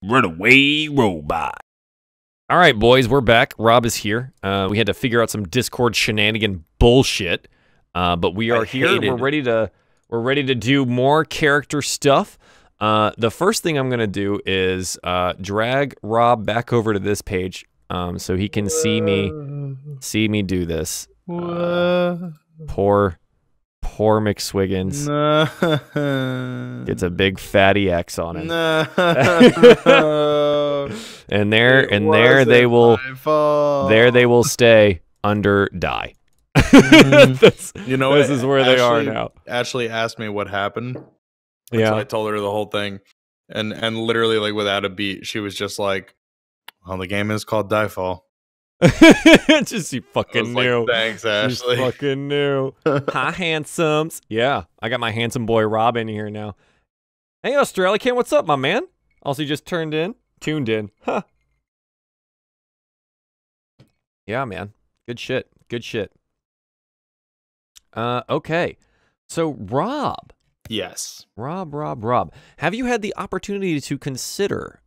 Runaway robot. All right, boys, we're back. Rob is here. We had to figure out some Discord shenanigan bullshit, but we are here. We're ready to do more character stuff. The first thing I'm gonna do is drag Rob back over to this page, so he can see me do this. Poor McSwiggins gets a big fatty X on him. and there they will stay under die. You know, this is where they are now. Ashley asked me what happened. Yeah, so I told her the whole thing, and literally like without a beat, she was just like, "Well, the game is called DieFall." Just you fucking knew. Like, thanks, Ashley. You fucking knew. Hi, handsomes. Yeah, I got my handsome boy Rob in here now. Hey, Australian, what's up, my man? Also, just tuned in. Huh. Yeah, man. Good shit. Good shit. Okay. So, Rob. Yes. Rob. Have you had the opportunity to consider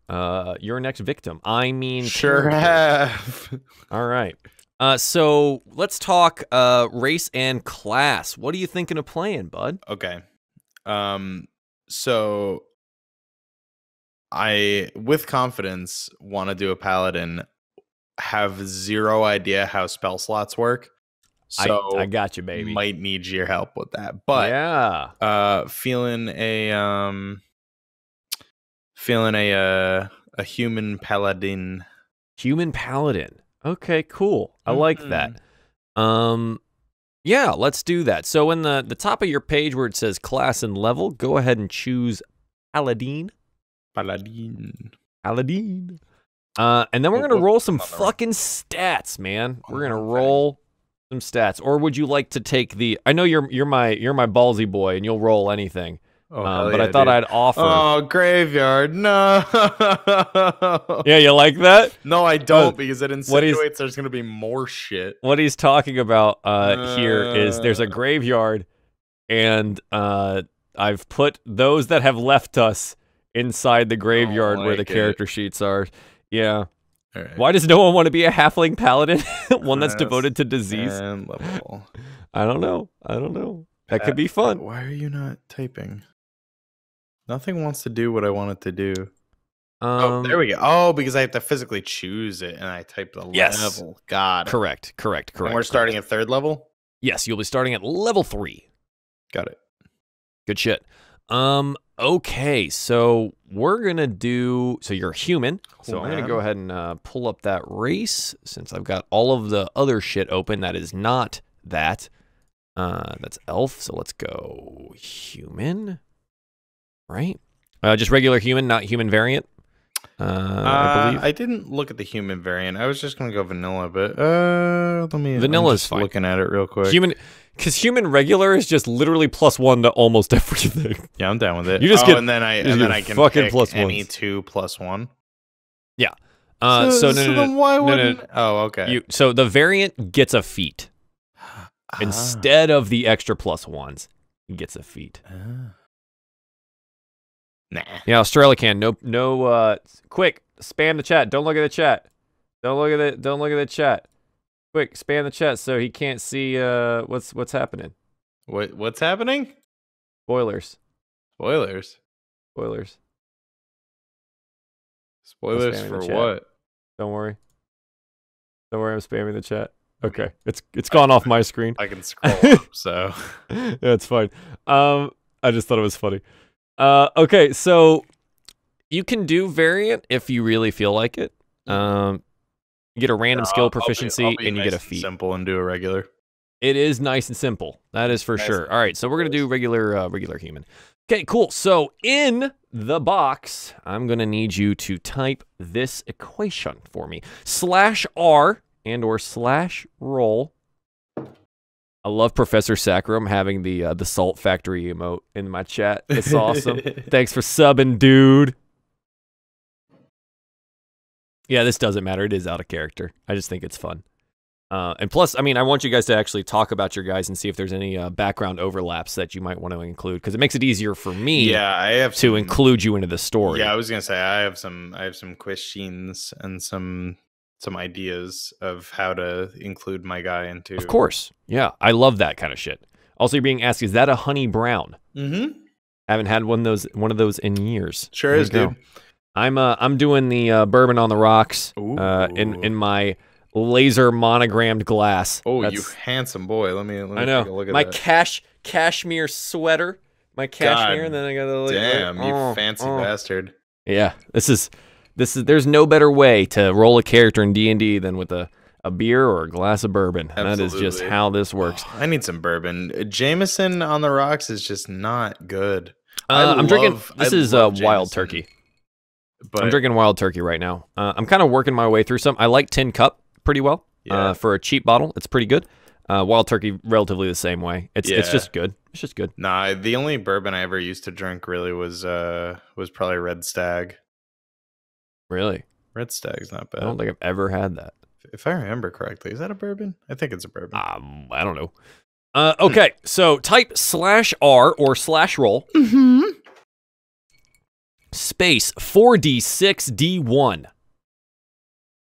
your next victim? I mean, sure have. All right. So let's talk race and class. What are you thinking of playing, bud? Okay. So I, with confidence, want to do a paladin. Have zero idea how spell slots work. So I got you, baby. Might need your help with that. But yeah, feeling a human paladin. Human paladin. Okay, cool. I like that. Yeah, let's do that. So in the top of your page where it says class and level, go ahead and choose Paladin. Paladin. And then we're gonna roll some fucking stats, man. We're gonna roll some stats. Or would you like to take the? I know you're my ballsy boy, and you'll roll anything. Oh, but yeah, I thought dude. I'd offer. Oh, graveyard, no. Yeah, you like that? No, I don't, because it insinuates there's gonna be more shit. What he's talking about here is there's a graveyard, and I've put those that have left us inside the graveyard where the character sheets are. Yeah. All right. Why does no one want to be a halfling paladin? One that's devoted to disease? And level. I don't know. That could be fun. Why are you not typing? Nothing wants to do what I want it to do. Oh, there we go. Oh, because I have to physically choose it, and I type the level. Got it. Correct. And we're starting at 3rd level? Yes, you'll be starting at level 3. Got it. Good shit. Okay, so we're gonna do. So you're a human. So I'm gonna go ahead and pull up that race since I've got all of the other shit open. That is not that. That's elf. So let's go human. Right. Just regular human, not human variant. I believe. I didn't look at the human variant. I was just gonna go vanilla, but let me. Vanilla is fine. Looking at it real quick. Because human regular is just literally +1 to almost everything. Yeah, I'm down with it. You just get, and then I can fucking pick +1s. any 2 +1. Yeah. No. Oh, okay. So the variant gets a feat instead of the extra +1s. He gets a feat. Nah. Yeah, Australia can. No. Quick, spam the chat. Don't look at the chat. Don't look at the chat. Quick, spam the chat so he can't see what's happening. What's happening? Spoilers. Spoilers for what? Don't worry, I'm spamming the chat. Okay, it's gone off my screen. I can scroll up, so yeah, it's fine. I just thought it was funny. Okay, so you can do variant if you really feel like it. You get a random skill proficiency, I'll be and you nice get a feat. Simple and do a regular. It is nice and simple. That is for sure. All right, so we're gonna do regular human. Okay, cool. So in the box, I'm gonna need you to type this equation for me: /R and/or /roll. I love Professor Sacrum having the Salt Factory emote in my chat. It's awesome. Thanks for subbing, dude. Yeah, this doesn't matter. It is out of character. I just think it's fun. And plus, I mean, I want you guys to actually talk about your guys and see if there's any background overlaps that you might want to include, because it makes it easier for me to include you into the story. Yeah, I was gonna say I have some questions and some ideas of how to include my guy into. Of course, yeah, I love that kind of shit. Also, you're being asked, is that a honey brown? Mm-hmm. Haven't had one of those in years. Sure is, dude. I'm doing the bourbon on the rocks in my laser monogrammed glass. Oh, you handsome boy. Let me take a look at my that. cashmere sweater. My cashmere, and then I got the damn, you fancy bastard. Yeah, this is there's no better way to roll a character in D&D than with a beer or a glass of bourbon. Absolutely. That is just how this works. I need some bourbon. Jameson on the rocks is just not good. I'm drinking. This is Wild Turkey. But I'm drinking Wild Turkey right now. I'm kind of working my way through some. I like Tin Cup pretty well. Yeah. For a cheap bottle, it's pretty good. Wild Turkey, relatively the same way. It's just good. It's just good. Nah, the only bourbon I ever used to drink really was probably Red Stag. Really? Red Stag's not bad. I don't think I've ever had that. If I remember correctly, is that a bourbon? I think it's a bourbon. I don't know. Okay, so type /R or /roll. Mm-hmm. Space 4d6d1.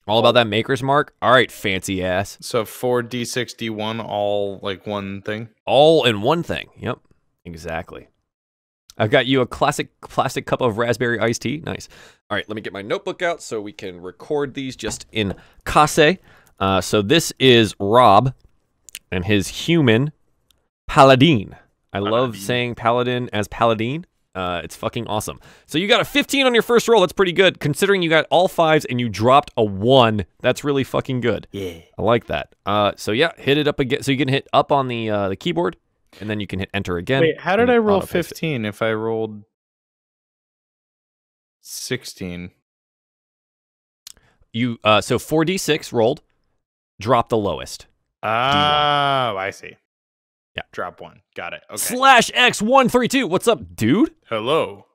All about that maker's mark? All right, fancy ass. So 4d6d1, all like one thing? All in one thing. Yep, exactly. I've got you a classic plastic cup of raspberry iced tea. Nice. All right, let me get my notebook out so we can record these just in case. So this is Rob and his human Paladin. I love saying Paladin as Paladin. It's fucking awesome. So you got a 15 on your first roll. That's pretty good. Considering you got all 5s and you dropped a 1, that's really fucking good. Yeah. I like that. So yeah, hit it up again. So you can hit up on the keyboard, and then you can hit enter again. Wait, how did I roll 15 if I rolled 16? You so 4d6 rolled, drop the lowest. Oh, I see. Yeah. Drop 1. Got it. Okay. /X132. What's up, dude? Hello.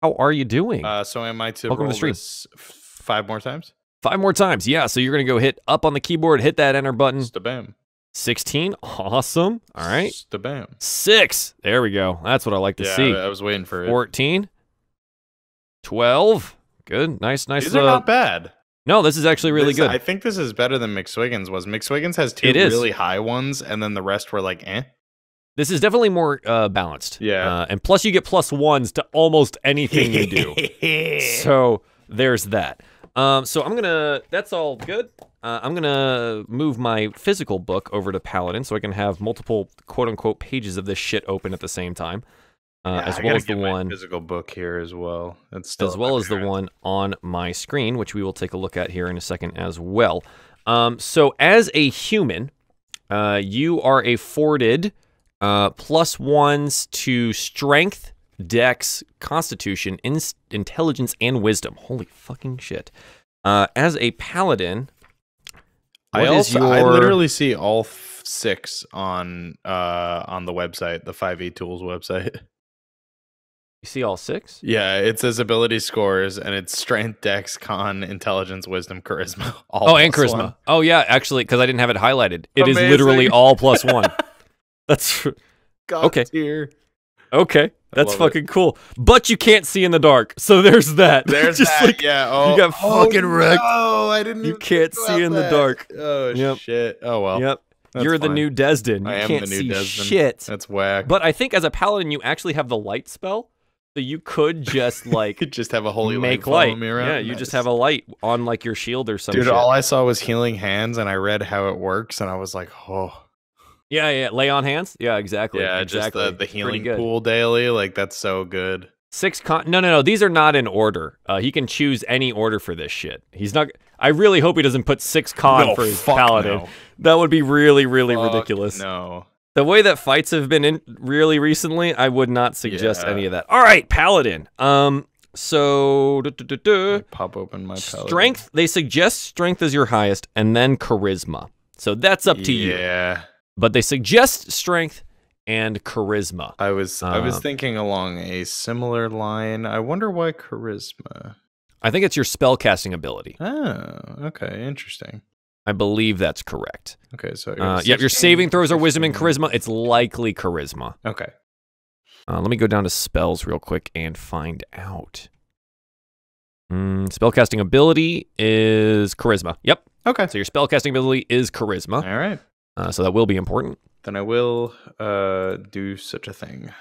How are you doing? So am I to roll this 5 more times? 5 more times, yeah. So you're going to go hit up on the keyboard, hit that enter button. Stabam. 16. Awesome. All right. Stabam. 6. There we go. That's what I like to see. I was waiting for it. 14. 12. Good. Nice. These are not bad. No, this is actually really good. I think this is better than McSwiggins was. McSwiggins has 2 really high ones, and then the rest were like, eh. This is definitely more balanced. Yeah. And plus you get +1s to almost anything you do. So there's that. So I'm going to, that's all good. I'm going to move my physical book over to Paladin so I can have multiple quote-unquote pages of this shit open at the same time. As well as the one physical book here as well. As well as the one on my screen, which we will take a look at here in a second as well. So as a human, you are afforded +1s to strength, dex, constitution, intelligence, and wisdom. Holy fucking shit. As a paladin, I literally see all 6 on the website, the 5e Tools website. You see all 6? Yeah, it says ability scores, and it's strength, dex, con, intelligence, wisdom, charisma. And charisma. 1. Oh, yeah, actually, because I didn't have it highlighted. It is literally all +1. That's okay. Tier. Okay, that's fucking cool. But you can't see in the dark, so there's that. There's just that, like, yeah. Oh, you got fucking wrecked. Oh, I didn't. You can't see in the dark. Oh shit. Oh well. Yep. You're the new Desden. I am can't the new see Desden. Shit. That's whack. But I think as a paladin, you actually have the light spell. So you could just like just have a holy make light. Me around. Yeah, you just have a light on like your shield or something. Dude, all I saw was healing hands, and I read how it works, and I was like, oh. Yeah. Lay on hands. Yeah, exactly. Yeah, exactly. Just the healing pool daily. Like that's so good. 6 con. No. These are not in order. He can choose any order for this shit. He's not. I really hope he doesn't put 6 con for his paladin. No. That would be really, really ridiculous. No. The way that fights have been in really recently, I would not suggest any of that. All right, paladin. So pop open my paladin. Strength. They suggest strength is your highest, and then charisma. So that's up to you. Yeah. But they suggest strength and charisma. I was thinking along a similar line. I wonder why charisma. I think it's your spellcasting ability. Oh, okay, interesting. I believe that's correct. Okay, so yep, your saving throws are wisdom and charisma. It's likely charisma. Okay. Let me go down to spells real quick and find out. Spellcasting ability is charisma. Yep. Okay. So your spellcasting ability is charisma. All right. So that will be important. Then I will do such a thing.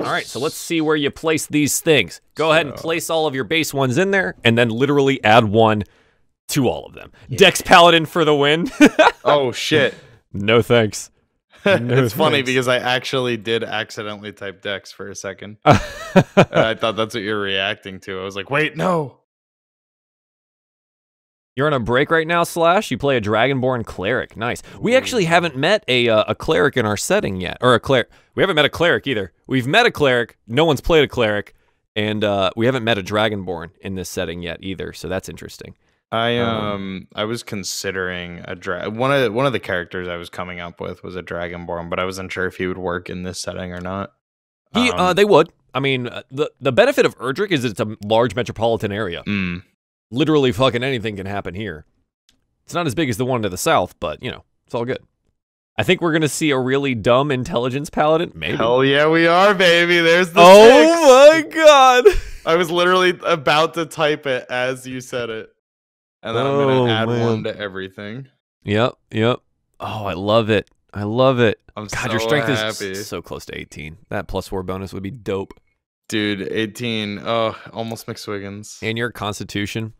All right, so let's see where you place these things. Go ahead and place all of your base ones in there, and then literally add one to all of them. Yeah. Dex Paladin for the win. Oh, shit. No thanks. It's funny because I actually did accidentally type Dex for a second. I thought that's what you're reacting to. I was like, wait, no. You're on a break right now, Slash. You play a Dragonborn Cleric. Nice. We actually haven't met a Cleric in our setting yet. Or a Cleric. We haven't met a Cleric either. We've met a Cleric. No one's played a Cleric. And we haven't met a Dragonborn in this setting yet either. So that's interesting. I was considering one of the characters I was coming up with was a Dragonborn, but I wasn't sure if he would work in this setting or not. They would. I mean, the benefit of Erdrick is it's a large metropolitan area. Literally fucking anything can happen here. It's not as big as the one to the south, but, you know, it's all good. I think we're going to see a really dumb intelligence paladin. Maybe. Hell yeah, we are, baby. There's the Oh my god. I was literally about to type it as you said it. And then I'm going to add one to everything. Yep. Oh, I love it. God, so your strength is so close to 18. That +4 bonus would be dope. Dude, 18. Oh, almost McSwiggins. And your constitution.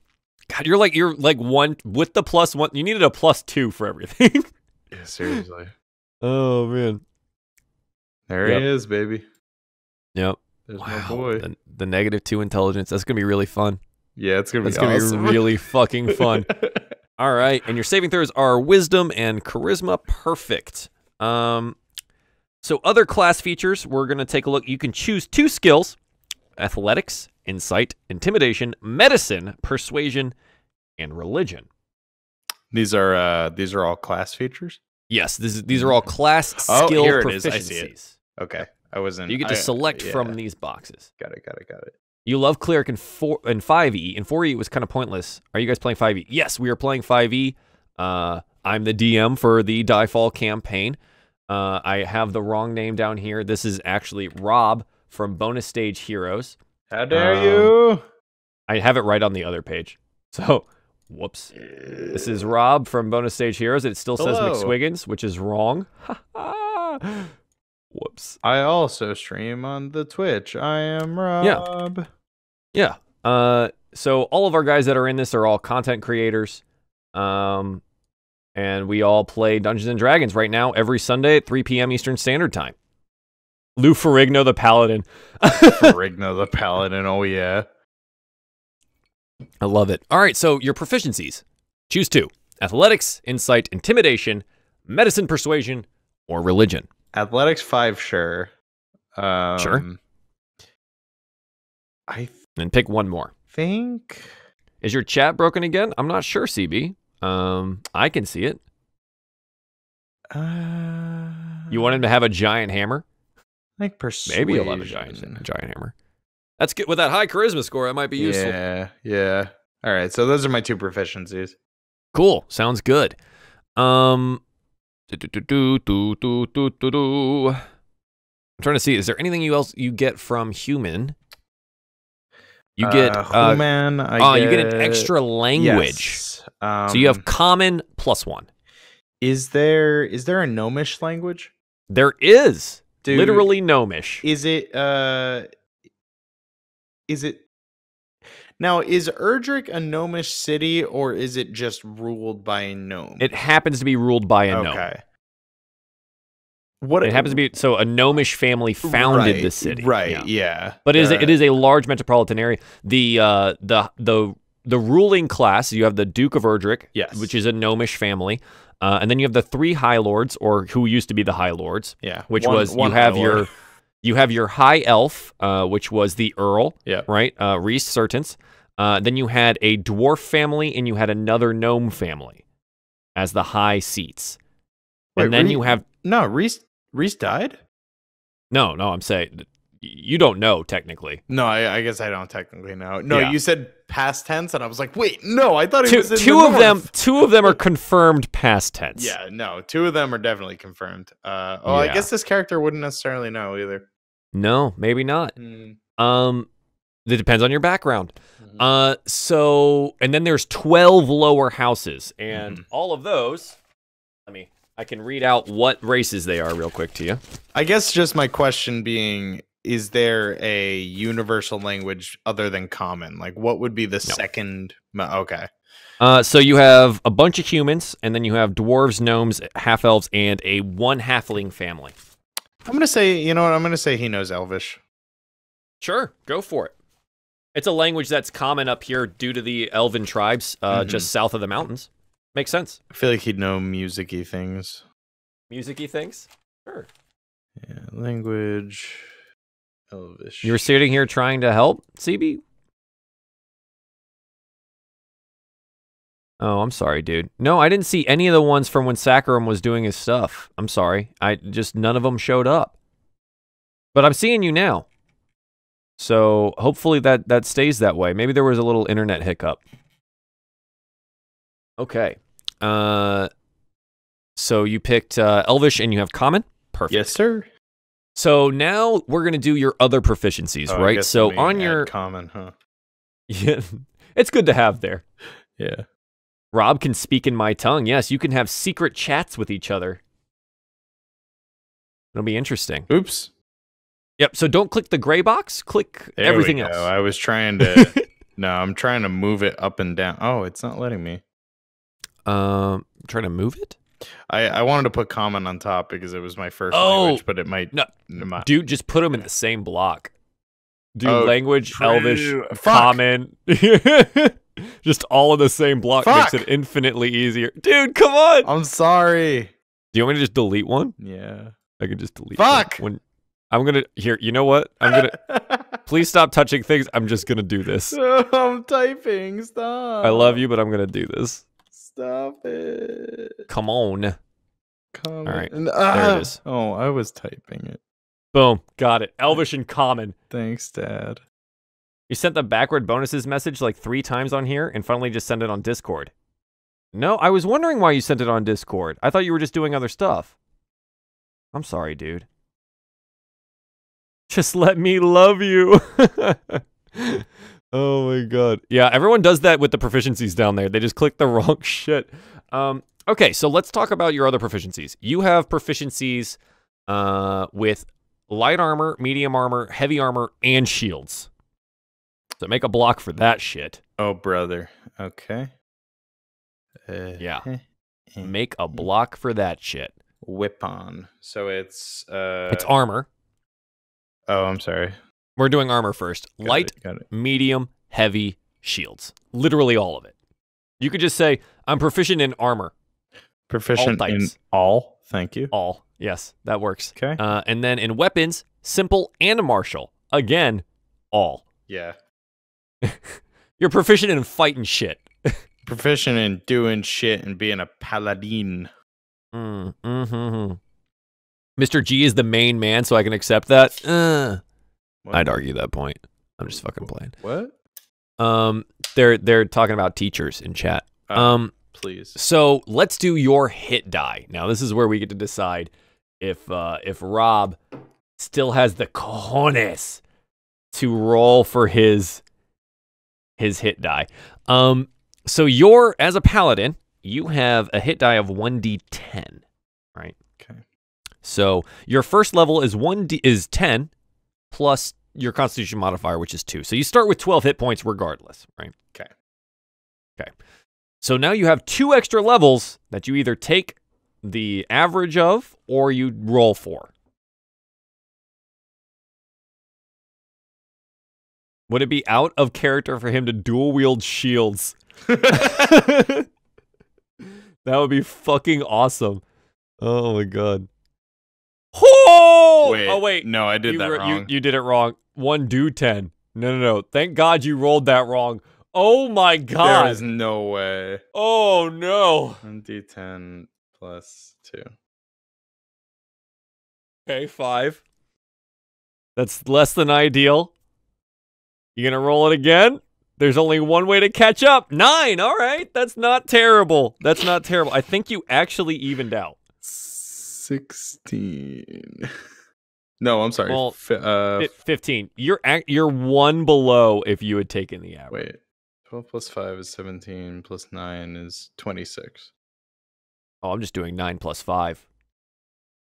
God, you're like one with the +1. You needed a +2 for everything. Yeah, seriously. Oh man. There he is, baby. Yep. There's my boy. The -2 intelligence. That's gonna be really fun. Yeah, it's gonna be gonna be really fucking fun. All right, and your saving throws are wisdom and charisma. Perfect. So other class features, we're gonna take a look. You can choose 2 skills: athletics, insight, intimidation, medicine, persuasion, and religion. These are all class features? Yes, these are all class skill here proficiencies. It is. I see it. Okay. I wasn't. You get to select from these boxes. Got it. You love cleric in 5e. In 4e, it was kind of pointless. Are you guys playing 5e? Yes, we are playing 5e. I'm the DM for the DieFall campaign. I have the wrong name down here. This is actually Rob from Bonus Stage Heroes. How dare you? I have it right on the other page. So, whoops. This is Rob from Bonus Stage Heroes. It still says McSwiggins, which is wrong. Whoops. I also stream on the Twitch. I am Rob. Yeah. So all of our guys that are in this are all content creators. And we all play Dungeons and Dragons right now every Sunday at 3 p.m. Eastern Standard Time. Lou Ferrigno the Paladin. Ferrigno the Paladin, oh yeah. I love it. All right, so your proficiencies. Choose 2. Athletics, insight, intimidation, medicine, persuasion, or religion. Athletics 5, sure. Sure. And pick one more. Think. Is your chat broken again? I'm not sure, CB. I can see it. You want him to have a giant hammer? I think persuasion. Maybe he'll have a giant hammer. That's good. With that high charisma score, that might be useful. Yeah. All right, so those are my 2 proficiencies. Cool. Sounds good. I'm trying to see. Is there anything else you get from human? You get human. You get an extra language. Yes. So you have common +1. Is there a gnomish language? There is. Dude, literally gnomish. Is it now, is Erdrick a gnomish city, or is it just ruled by a gnome? It happens to be ruled by a gnome. Okay. It happens to be a gnomish family founded the city. Right, yeah. But it is a large metropolitan area. The ruling class, you have the Duke of Erdrick, yes, which is a gnomish family. And then you have the 3 High Lords, or who used to be the High Lords. Yeah. You have your High Elf, which was the Earl, right? Rhys Sertens. Then you had a dwarf family, and you had another gnome family as the high seats. Wait, and then you have Rhys died? No, I'm saying you don't know technically. No, I guess I don't technically know. No, you said past tense, and I was like, wait, no, I thought it was in two the of them. north. Two of them are confirmed past tense. Yeah, no, 2 of them are definitely confirmed. I guess this character wouldn't necessarily know either. No, maybe not. It depends on your background. So, and then there's 12 lower houses, and all of those. I can read out what races they are real quick to you. I guess just my question being, is there a universal language other than common? Like, what would be the second? Okay. So you have a bunch of humans, and then you have dwarves, gnomes, half-elves, and a 1 halfling family. I'm going to say, you know what? I'm going to say he knows Elvish. Sure, go for it. It's a language that's common up here due to the elven tribes just south of the mountains. Makes sense. I feel like he'd know music-y things. Music-y things? Sure. Yeah, language, Elvish. You were sitting here trying to help, CB? Oh, I'm sorry, dude. No, I didn't see any of the ones from when Saccharum was doing his stuff. I'm sorry. None of them showed up. But I'm seeing you now. So hopefully that stays that way. Maybe there was a little internet hiccup. Okay. So you picked Elvish and you have Common. Perfect. Yes, sir. So now we're going to do your other proficiencies, right? So on your Common, huh? Yeah. It's good to have there. Yeah. Rob can speak in my tongue. Yes, you can have secret chats with each other. It'll be interesting. Oops. Yep, so don't click the gray box. Click everything else. I was trying to... No, I'm trying to move it up and down. Oh, it's not letting me. Trying to move it? I wanted to put common on top because it was my first language, but it might... No, dude, just put them in the same block. Do language, true. Elvish, common. Just all in the same block makes it infinitely easier. Dude, come on! I'm sorry. Do you want me to just delete one? Yeah. I can just delete one. I'm gonna... Here, you know what? I'm gonna... Please stop touching things. I'm just gonna do this. I'm typing. Stop. I love you, but I'm gonna do this. Stop it. Come on. All right. There it is. Oh, I was typing it. Boom. Got it. Elvish and common. Thanks, Dad. You sent the backward bonuses message like 3 times on here and finally just sent it on Discord. No, I was wondering why you sent it on Discord. I thought you were just doing other stuff. I'm sorry, dude. Just let me love you. Oh my god. Yeah, everyone does that with the proficiencies down there. They just click the wrong shit. Okay, so let's talk about your other proficiencies. You have proficiencies with light armor, medium armor, heavy armor, and shields. So make a block for that shit. Oh, brother. Okay. Yeah. Make a block for that shit. Whip on. So it's armor. Oh, I'm sorry. We're doing armor first. Light, medium, heavy, shields. Literally all of it. You could just say, I'm proficient in armor. Proficient in all? Thank you. All. Yes, that works. Okay. And then in weapons, simple and martial. Again, all. Yeah. You're proficient in fighting shit. Proficient in doing shit and being a paladin. Mr. G is the main man, so I can accept that. I'd argue that point. I'm just fucking playing. What? They're talking about teachers in chat. Please. So let's do your hit die. Now this is where we get to decide if Rob still has the cojones to roll for his hit die. So you're, as a paladin, you have a hit die of 1d10, right? Okay. So your first level is 10 plus your Constitution modifier, which is 2. So you start with 12 hit points regardless, right? Okay. Okay. So now you have 2 extra levels that you either take the average of or you roll for. Would it be out of character for him to dual wield shields? That would be fucking awesome. Oh my god. Oh wait. No, I did that wrong. You did it wrong. 1 do 10. No. Thank God you rolled that wrong. Oh my god. There is no way. Oh no. 1d10 plus 2. Okay, 5. That's less than ideal. You gonna roll it again? There's only one way to catch up. 9. All right. That's not terrible. That's not terrible. I think you actually evened out. 16. No, I'm sorry. Well, 15. You're 1 below if you had taken the average. Wait. 12 plus 5 is 17 plus 9 is 26. Oh, I'm just doing 9 plus 5,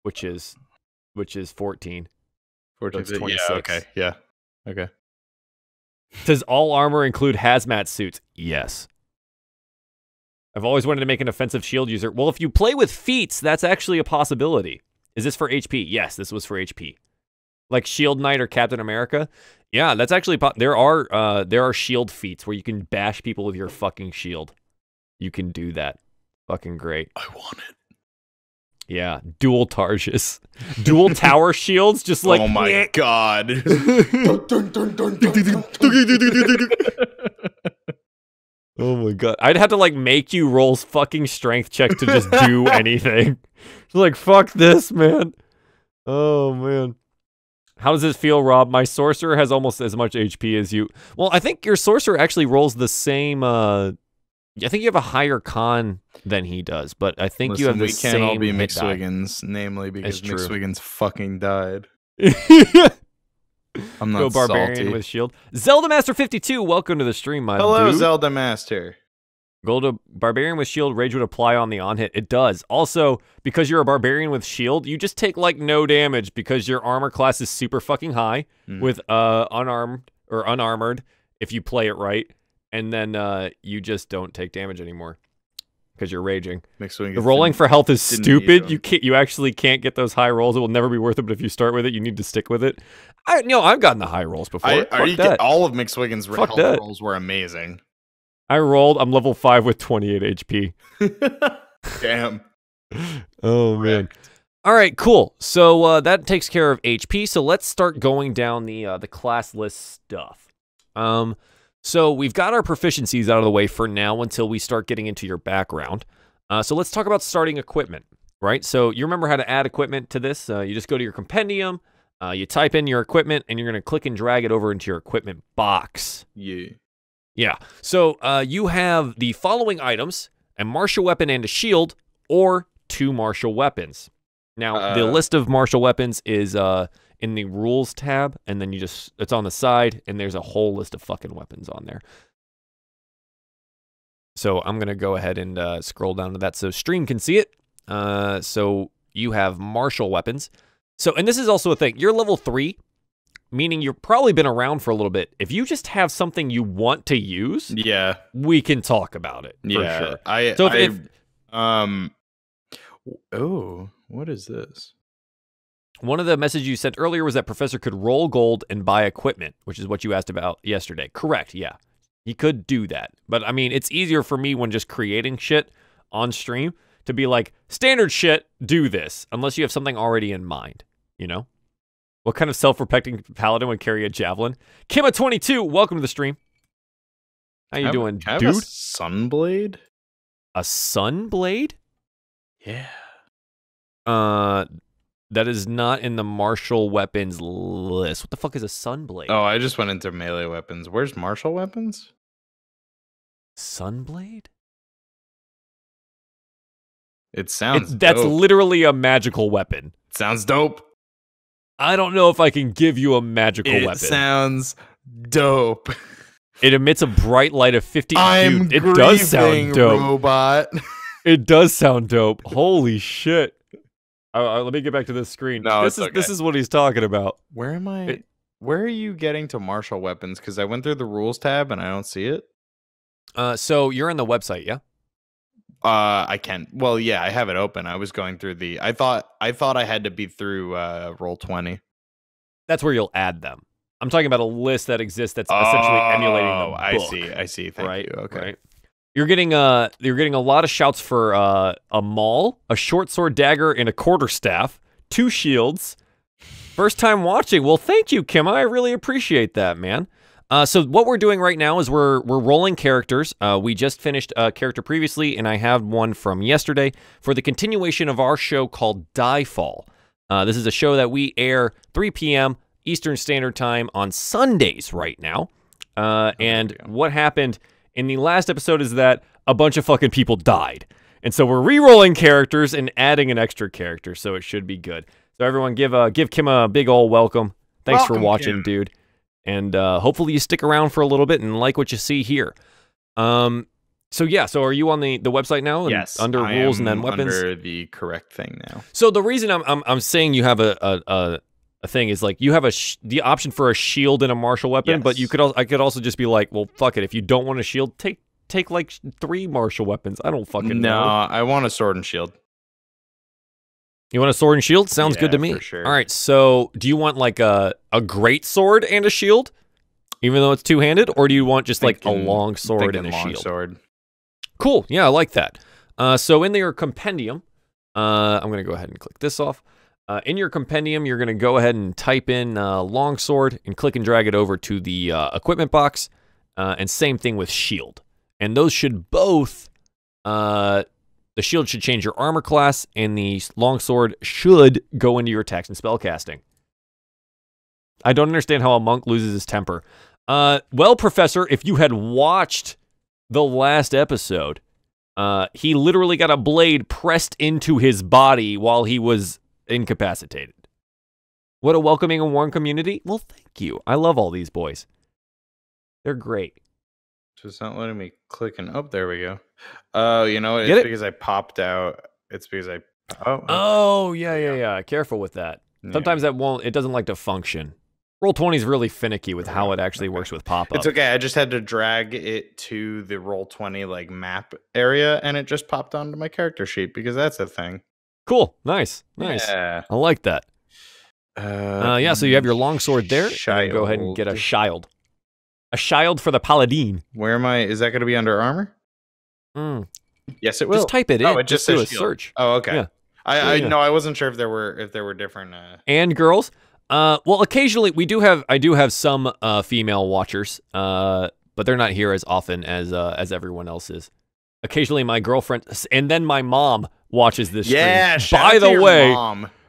which is 14. 14. So 26. Yeah, okay. Yeah. Okay. Does all armor include hazmat suits? Yes. I've always wanted to make an offensive shield user. Well, if you play with feats, that's actually a possibility. Is this for HP? Yes, this was for HP. Like Shield Knight or Captain America? Yeah, that's actually there are shield feats where you can bash people with your fucking shield. You can do that. Fucking great. I want it. Yeah, dual Targes. Dual tower shields, just like... Oh my god. Oh my god. I'd have to like make you roll fucking strength checks to just do anything. It's like, fuck this, man. Oh man. How does this feel, Rob? My Sorcerer has almost as much HP as you. Well, I think your Sorcerer actually rolls the same... I think you have a higher con than he does, but I think you have the same. We can't all be McSwiggins, namely because McSwiggins fucking died. I'm not Go Barbarian salty. with shield. Zelda Master 52, welcome to the stream, my Hello, dude. Zelda Master. Go to Barbarian with shield. Rage would apply on the on hit. It does. Also, because you're a Barbarian with shield, you just take like no damage because your armor class is super fucking high with unarmed or unarmored if you play it right. And then you just don't take damage anymore because you're raging. The rolling for health is stupid. You actually can't get those high rolls. It will never be worth it. But if you start with it, you need to stick with it. I've gotten the high rolls before. All of McSwiggin's health rolls were amazing. I rolled. I'm level 5 with 28 HP. Damn. Oh man. All right, cool. So that takes care of HP. So let's start going down the class list stuff. So we've got our proficiencies out of the way for now until we start getting into your background. So let's talk about starting equipment, right? So you remember how to add equipment to this? You just go to your Compendium, you type in your equipment, and you're going to click and drag it over into your equipment box. Yeah. So you have the following items: a martial weapon and a shield, or 2 martial weapons. Now, the list of martial weapons is... in the rules tab, and then it's on the side, and there's a whole list of fucking weapons on there. So I'm going to go ahead and scroll down to that so stream can see it. So you have martial weapons. So, and this is also a thing. You're level 3, meaning you've probably been around for a little bit. If you just have something you want to use, we can talk about it for sure. Oh, what is this? One of the messages you sent earlier was that Professor could roll gold and buy equipment, which is what you asked about yesterday. Correct, yeah. He could do that. But, I mean, it's easier for me when just creating shit on stream to be like, standard shit, do this, unless you have something already in mind, you know? What kind of self-protecting paladin would carry a javelin? Kima22, welcome to the stream. How you doing, dude? A sunblade? A sunblade? Yeah. That is not in the martial weapons list. What the fuck is a sunblade? Oh, I just went into melee weapons. Where's martial weapons? Sunblade? It sounds dope. That's literally a magical weapon. Sounds dope. I don't know if I can give you a magical weapon. It sounds dope. It emits a bright light of 50. It does sound dope. Robot. It does sound dope. Holy shit. Let me get back to this screen. No, this is what he's talking about. Where am I? Where are you getting to martial weapons? Because I went through the rules tab and I don't see it. So you're on the website, yeah? I can. Well, yeah, I have it open. I was going through the. I thought I had to be through Roll20. That's where you'll add them. I'm talking about a list that exists that's essentially emulating the book. I see. Thank you. Okay. Right. You're getting a lot of shouts for a maul, a short sword dagger, and a quarterstaff, 2 shields. First time watching. Well, thank you, Kim. I really appreciate that, man. So what we're doing right now is we're rolling characters. We just finished a character previously, and I have one from yesterday for the continuation of our show called DieFall. This is a show that we air 3 p.m. Eastern Standard Time on Sundays right now. And what happened in the last episode is that a bunch of fucking people died. And so we're re-rolling characters and adding an extra character, so it should be good. So everyone give Kim a big ol' welcome. Thanks for watching, Kim. Dude. And hopefully you stick around for a little bit and like what you see here. So yeah, so are you on the website now? Yes, under rules and then weapons. Under the correct thing now. So the reason I'm saying you have a thing is like you have the option for a shield and a martial weapon, but you could I could also just be like, well, fuck it. If you don't want a shield, take like 3 martial weapons. I don't fucking know. No, I want a sword and shield. You want a sword and shield? Sounds good to me. For sure. All right, so do you want like a great sword and a shield, even though it's two-handed, or do you want just like a long sword and a shield? Sword. Cool. Yeah, I like that. So in your compendium, I'm going to go ahead and click this off. In your compendium, you're going to go ahead and type in longsword and click and drag it over to the equipment box. And same thing with shield. And those should both, the shield should change your armor class, and the longsword should go into your attacks and spellcasting. I don't understand how a monk loses his temper. Well, Professor, if you had watched the last episode, he literally got a blade pressed into his body while he was incapacitated. What a welcoming and warm community. Well, thank you. I love all these boys. They're great. So it's not letting me click and oh, there we go. Oh, you know, it's because I popped out. It's because I Oh, yeah. Careful with that. Sometimes it doesn't like to function. Roll20 is really finicky with how it actually works with pop-up. It's okay. I just had to drag it to the Roll20 like map area, and it just popped onto my character sheet because that's a thing. Cool. Nice. Yeah. I like that. Yeah, so you have your longsword there. Go ahead and get a shield. A shield for the Paladin. Where am I? Is that going to be under armor? Yes, it will. Just type it in. Oh, it just says do a search. Oh, okay. Yeah. I wasn't sure if there were different. And girls. Well, occasionally I do have some female watchers, but they're not here as often as everyone else is. Occasionally, my girlfriend and then my mom watches this stream. Yeah. By the way,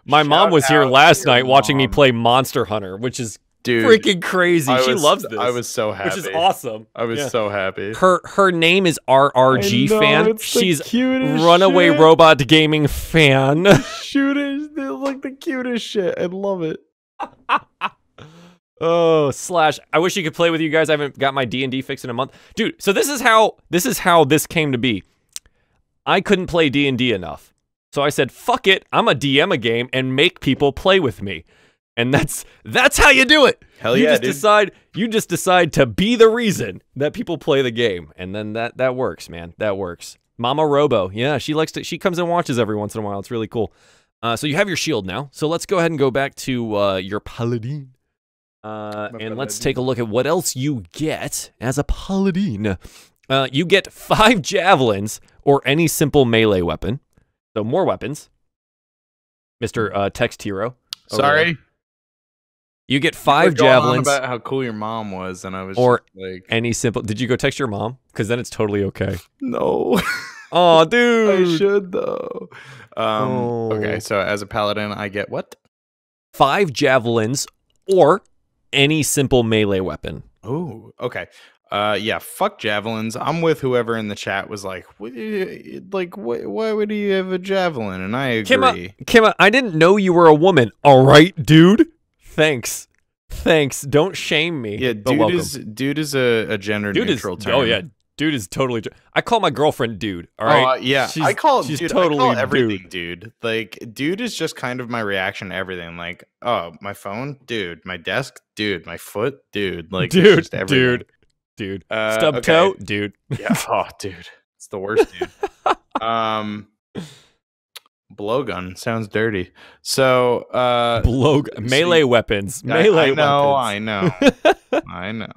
my mom was here last night watching me play Monster Hunter, which is freaking crazy. She loves this. I was so happy. Which is awesome. I was so happy. Her name is RRG fan. She's Runaway shit. Robot Gaming fan. Shooters, they're like the cutest shit. I love it. Oh, Slash. I wish you could play with you guys. I haven't got my D&D fixed in a month. Dude, so this is how this came to be. I couldn't play D&D enough. So I said, fuck it, I'm a DM a game and make people play with me. And that's how you do it. Hell yeah, you just decide to be the reason that people play the game. And then that works, man. That works. Mama Robo. Yeah, she comes and watches every once in a while. It's really cool. So you have your shield now. So let's go ahead and go back to your Paladin. And let's take a look at what else you get as a Paladin. You get 5 javelins or any simple melee weapon. So more weapons. Mr. Text Hero. Sorry. You get 5 javelins. About how cool your mom was, and I was or just like, any simple. Did you go text your mom? Because then it's totally okay. No. Oh, dude. I should though. Okay, so as a paladin, I get what? 5 javelins or any simple melee weapon. Oh, okay. Yeah, fuck javelins. I'm with whoever in the chat was like, why would he have a javelin? And I agree. Kimma, I didn't know you were a woman. All right, dude. Thanks. Don't shame me. Yeah, dude is a gender neutral term. Oh yeah, dude is totally. I call my girlfriend dude. All right. Yeah, I call everything dude. Like, dude is just kind of my reaction to everything. Like, oh, my phone, dude. My desk, dude. My foot, dude. Like, dude, just everything. Dude. Stub toe, dude. Yeah. Oh, dude, it's the worst, dude. Blowgun sounds dirty. So, melee weapons. Melee weapons. I know.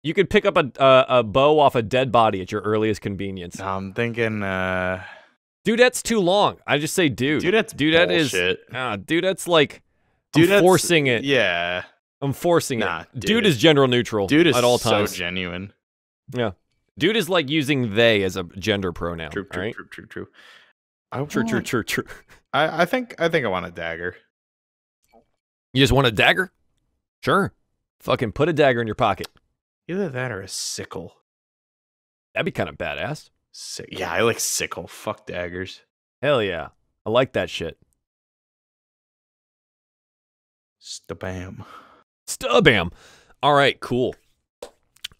You could pick up a bow off a dead body at your earliest convenience. I'm thinking, Dudette's too long. I just say dude. Dudette is Dudette's like I'm forcing it. Yeah. I'm forcing it. Dude is gender neutral. Dude is at all times. So genuine. Yeah. Dude is like using they as a gender pronoun. True. Right? True. True. I think I want a dagger. You just want a dagger? Sure. Fucking put a dagger in your pocket. Either that or a sickle. That'd be kind of badass. Yeah, I like sickle. Fuck daggers. Hell yeah. I like that shit. Stabam. Stabam. All right, cool.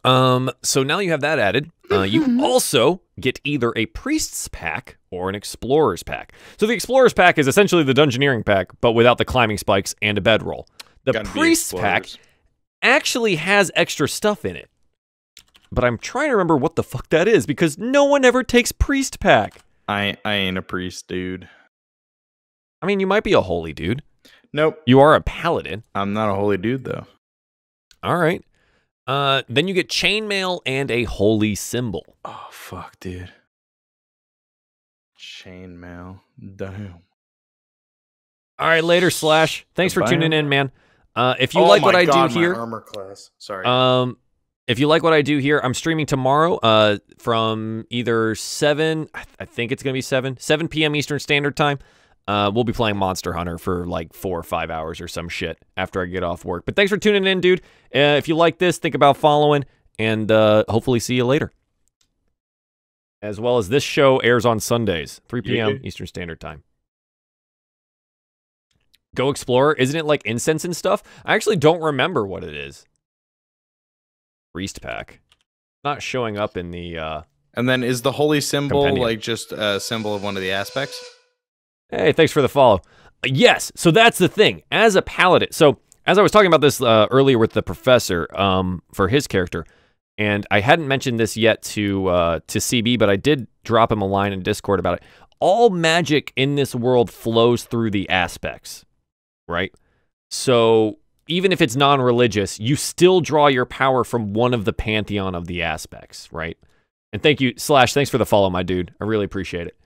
So now you have that added. You also get either a Priest's Pack or an Explorer's Pack. So the Explorer's Pack is essentially the Dungeoneering Pack, but without the climbing spikes and a bedroll. The Priest's Pack actually has extra stuff in it. But I'm trying to remember what the fuck that is, because no one ever takes Priest Pack. I ain't a priest, dude. I mean, you might be a holy dude. Nope. You are a paladin. I'm not a holy dude, though. All right. Then you get chainmail and a holy symbol. Oh, fuck, dude. Chainmail. Damn. All right, later, Slash. Thanks for tuning in, man. If you like what I do here, armor class. Sorry. If you like what I do here, I'm streaming tomorrow from either 7, I think it's going to be 7 p.m. Eastern Standard Time. We'll be playing Monster Hunter for like 4 or 5 hours or some shit after I get off work. But thanks for tuning in, dude. If you like this, think about following, and hopefully see you later. As well as this show airs on Sundays, 3 p.m. Eastern Standard Time. Go Explorer, isn't it like incense and stuff? I actually don't remember what it is. Priest Pack. Not showing up in the... and then is the holy symbol Compendium. like just a symbol of one of the aspects? Hey, thanks for the follow. Yes, so that's the thing. As a paladin, so as I was talking about this earlier with the professor for his character, and I hadn't mentioned this yet to CB, but I did drop him a line in Discord about it. All magic in this world flows through the aspects, right? So even if it's non-religious, you still draw your power from one of the pantheon of the aspects, right? And thank you, Slash, thanks for the follow, my dude. I really appreciate it.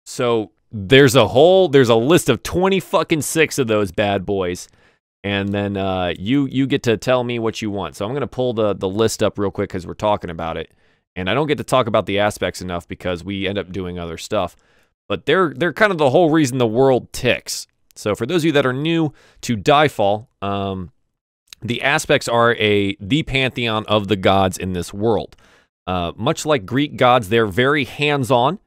So there's a list of 26 of those bad boys, and then you get to tell me what you want. So I'm gonna pull the list up real quick because we're talking about it, and I don't get to talk about the aspects enough because we end up doing other stuff. But they're kind of the whole reason the world ticks. So for those of you that are new to DieFall, the aspects are the pantheon of the gods in this world. Much like Greek gods, they're very hands-on.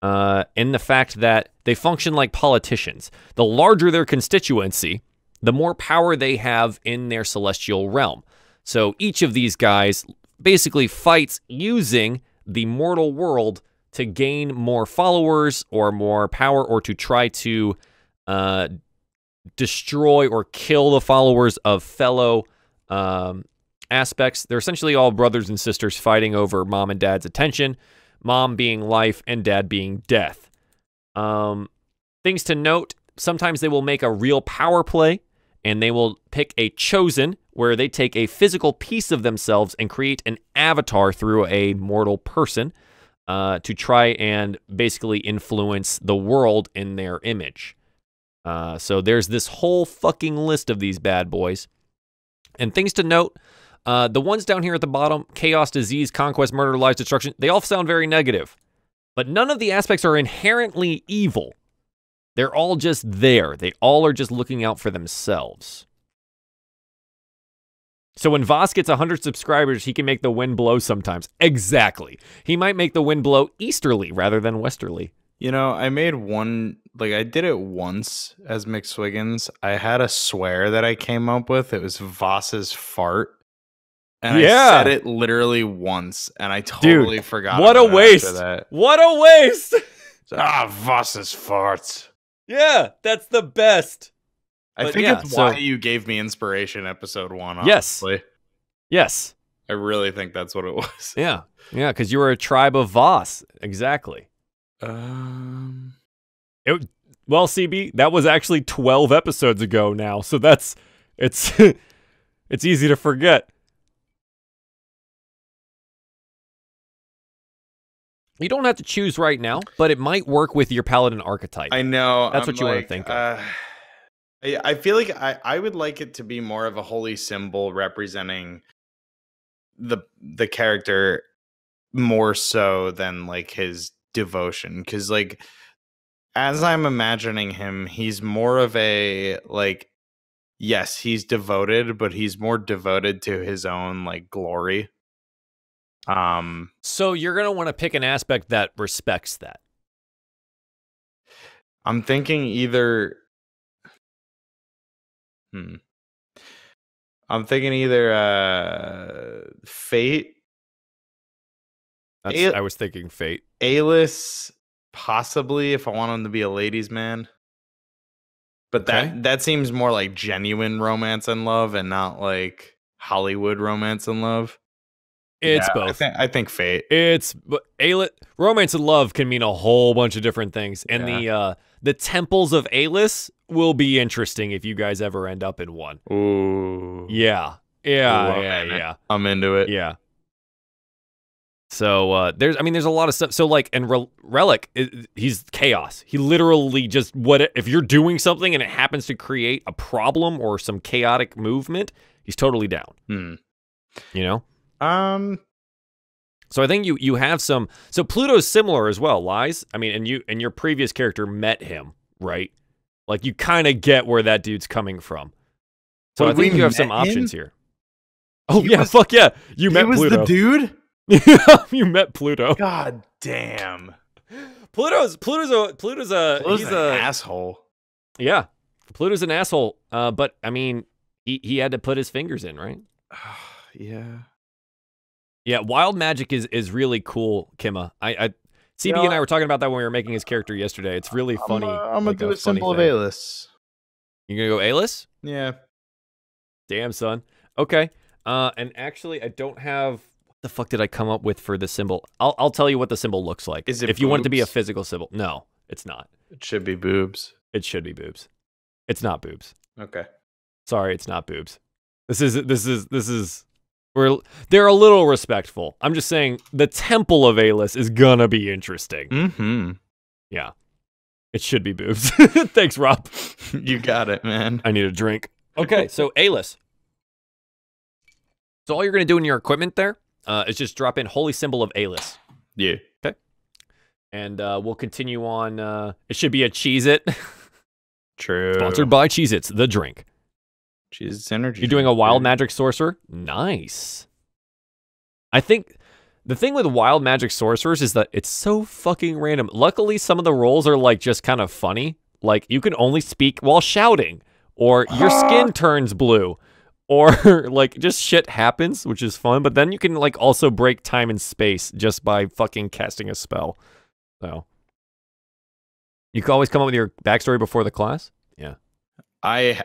In the fact that they function like politicians. The larger their constituency, the more power they have in their celestial realm. So each of these guys basically fights using the mortal world to gain more followers or more power, or to try to destroy or kill the followers of fellow aspects. They're essentially all brothers and sisters fighting over mom and dad's attention. Mom being life and dad being death. Things to note, sometimes they will make a real power play, and they will pick a chosen, where they take a physical piece of themselves and create an avatar through a mortal person to try and basically influence the world in their image. So there's this whole fucking list of these bad boys. And things to note, the ones down here at the bottom, chaos, disease, conquest, murder, lies, destruction, they all sound very negative. But none of the aspects are inherently evil. They're all just there. They all are just looking out for themselves. So when Voss gets 100 subscribers, he can make the wind blow sometimes. Exactly. He might make the wind blow easterly rather than westerly. You know, I made one, like I did it once as McSwiggins. I had a swear that I came up with. It was Voss's fart. And I said it literally once, and I totally forgot. What a waste! What a waste! Voss's farts. Yeah, that's the best. I think it's why you gave me inspiration episode 1. Honestly. Yes. I really think that's what it was. Yeah, because you were a tribe of Voss. Exactly. Well, CB, that was actually 12 episodes ago now, so it's it's easy to forget. You don't have to choose right now, but it might work with your paladin archetype. I know. That's what you want to think of. I feel like I would like it to be more of a holy symbol representing the character more so than like his devotion. Because like as I'm imagining him, he's more of a like Yes, he's devoted, but he's more devoted to his own like glory. So you're gonna want to pick an aspect that respects that. I'm thinking either. I'm thinking either Fate. I was thinking Fate. Alis, possibly, if I want him to be a ladies' man. But that seems more like genuine romance and love, and not like Hollywood romance and love. It's both. I think Fate. Romance and love can mean a whole bunch of different things, and the temples of Alis will be interesting if you guys ever end up in one. Ooh. Yeah. I'm into it. Yeah. So there's a lot of stuff. So like, and Relic, he's chaos. He literally just if you're doing something and it happens to create a problem or some chaotic movement, he's totally down. You know. So I think you have some. So Pluto's similar as well. Lies. I mean, and your previous character met him, right? Like you kind of get where that dude's coming from. So I think you have some options here. Oh yeah, fuck yeah! You met Pluto. He was the dude. You met Pluto. God damn. Pluto's an asshole. Yeah, Pluto's an asshole. But I mean, he had to put his fingers in, right? Yeah. Yeah, wild magic is really cool, Kimma. CB and I were talking about that when we were making his character yesterday. It's really funny. I'm gonna do a symbol of Alis. You gonna go Alis? Yeah. Damn, son. Okay. And actually, I don't have. What the fuck did I come up with for the symbol? I'll tell you what the symbol looks like. Is it if you want it to be a physical symbol? No, it's not. It should be boobs. It should be boobs. It's not boobs. Okay. Sorry, it's not boobs. This is. They're a little respectful. I'm just saying the Temple of Alis is gonna be interesting. Mm-hmm. Yeah. It should be boobs. Thanks, Rob. You got it, man. I need a drink. Okay, so Alis. So all you're gonna do in your equipment there is just drop in Holy Symbol of Alis. Yeah. Okay. And we'll continue on. It should be a Cheez-It. True. Sponsored by Cheez-Its, the drink. Cheez-Its energy. You're doing a wild magic sorcerer? Nice. I think the thing with wild magic sorcerers is that it's so fucking random. Luckily, some of the rolls are like just kind of funny. Like you can only speak while shouting, or your skin turns blue, or like just shit happens, which is fun. But then you can like also break time and space just by fucking casting a spell. So you can always come up with your backstory before the class. Yeah. I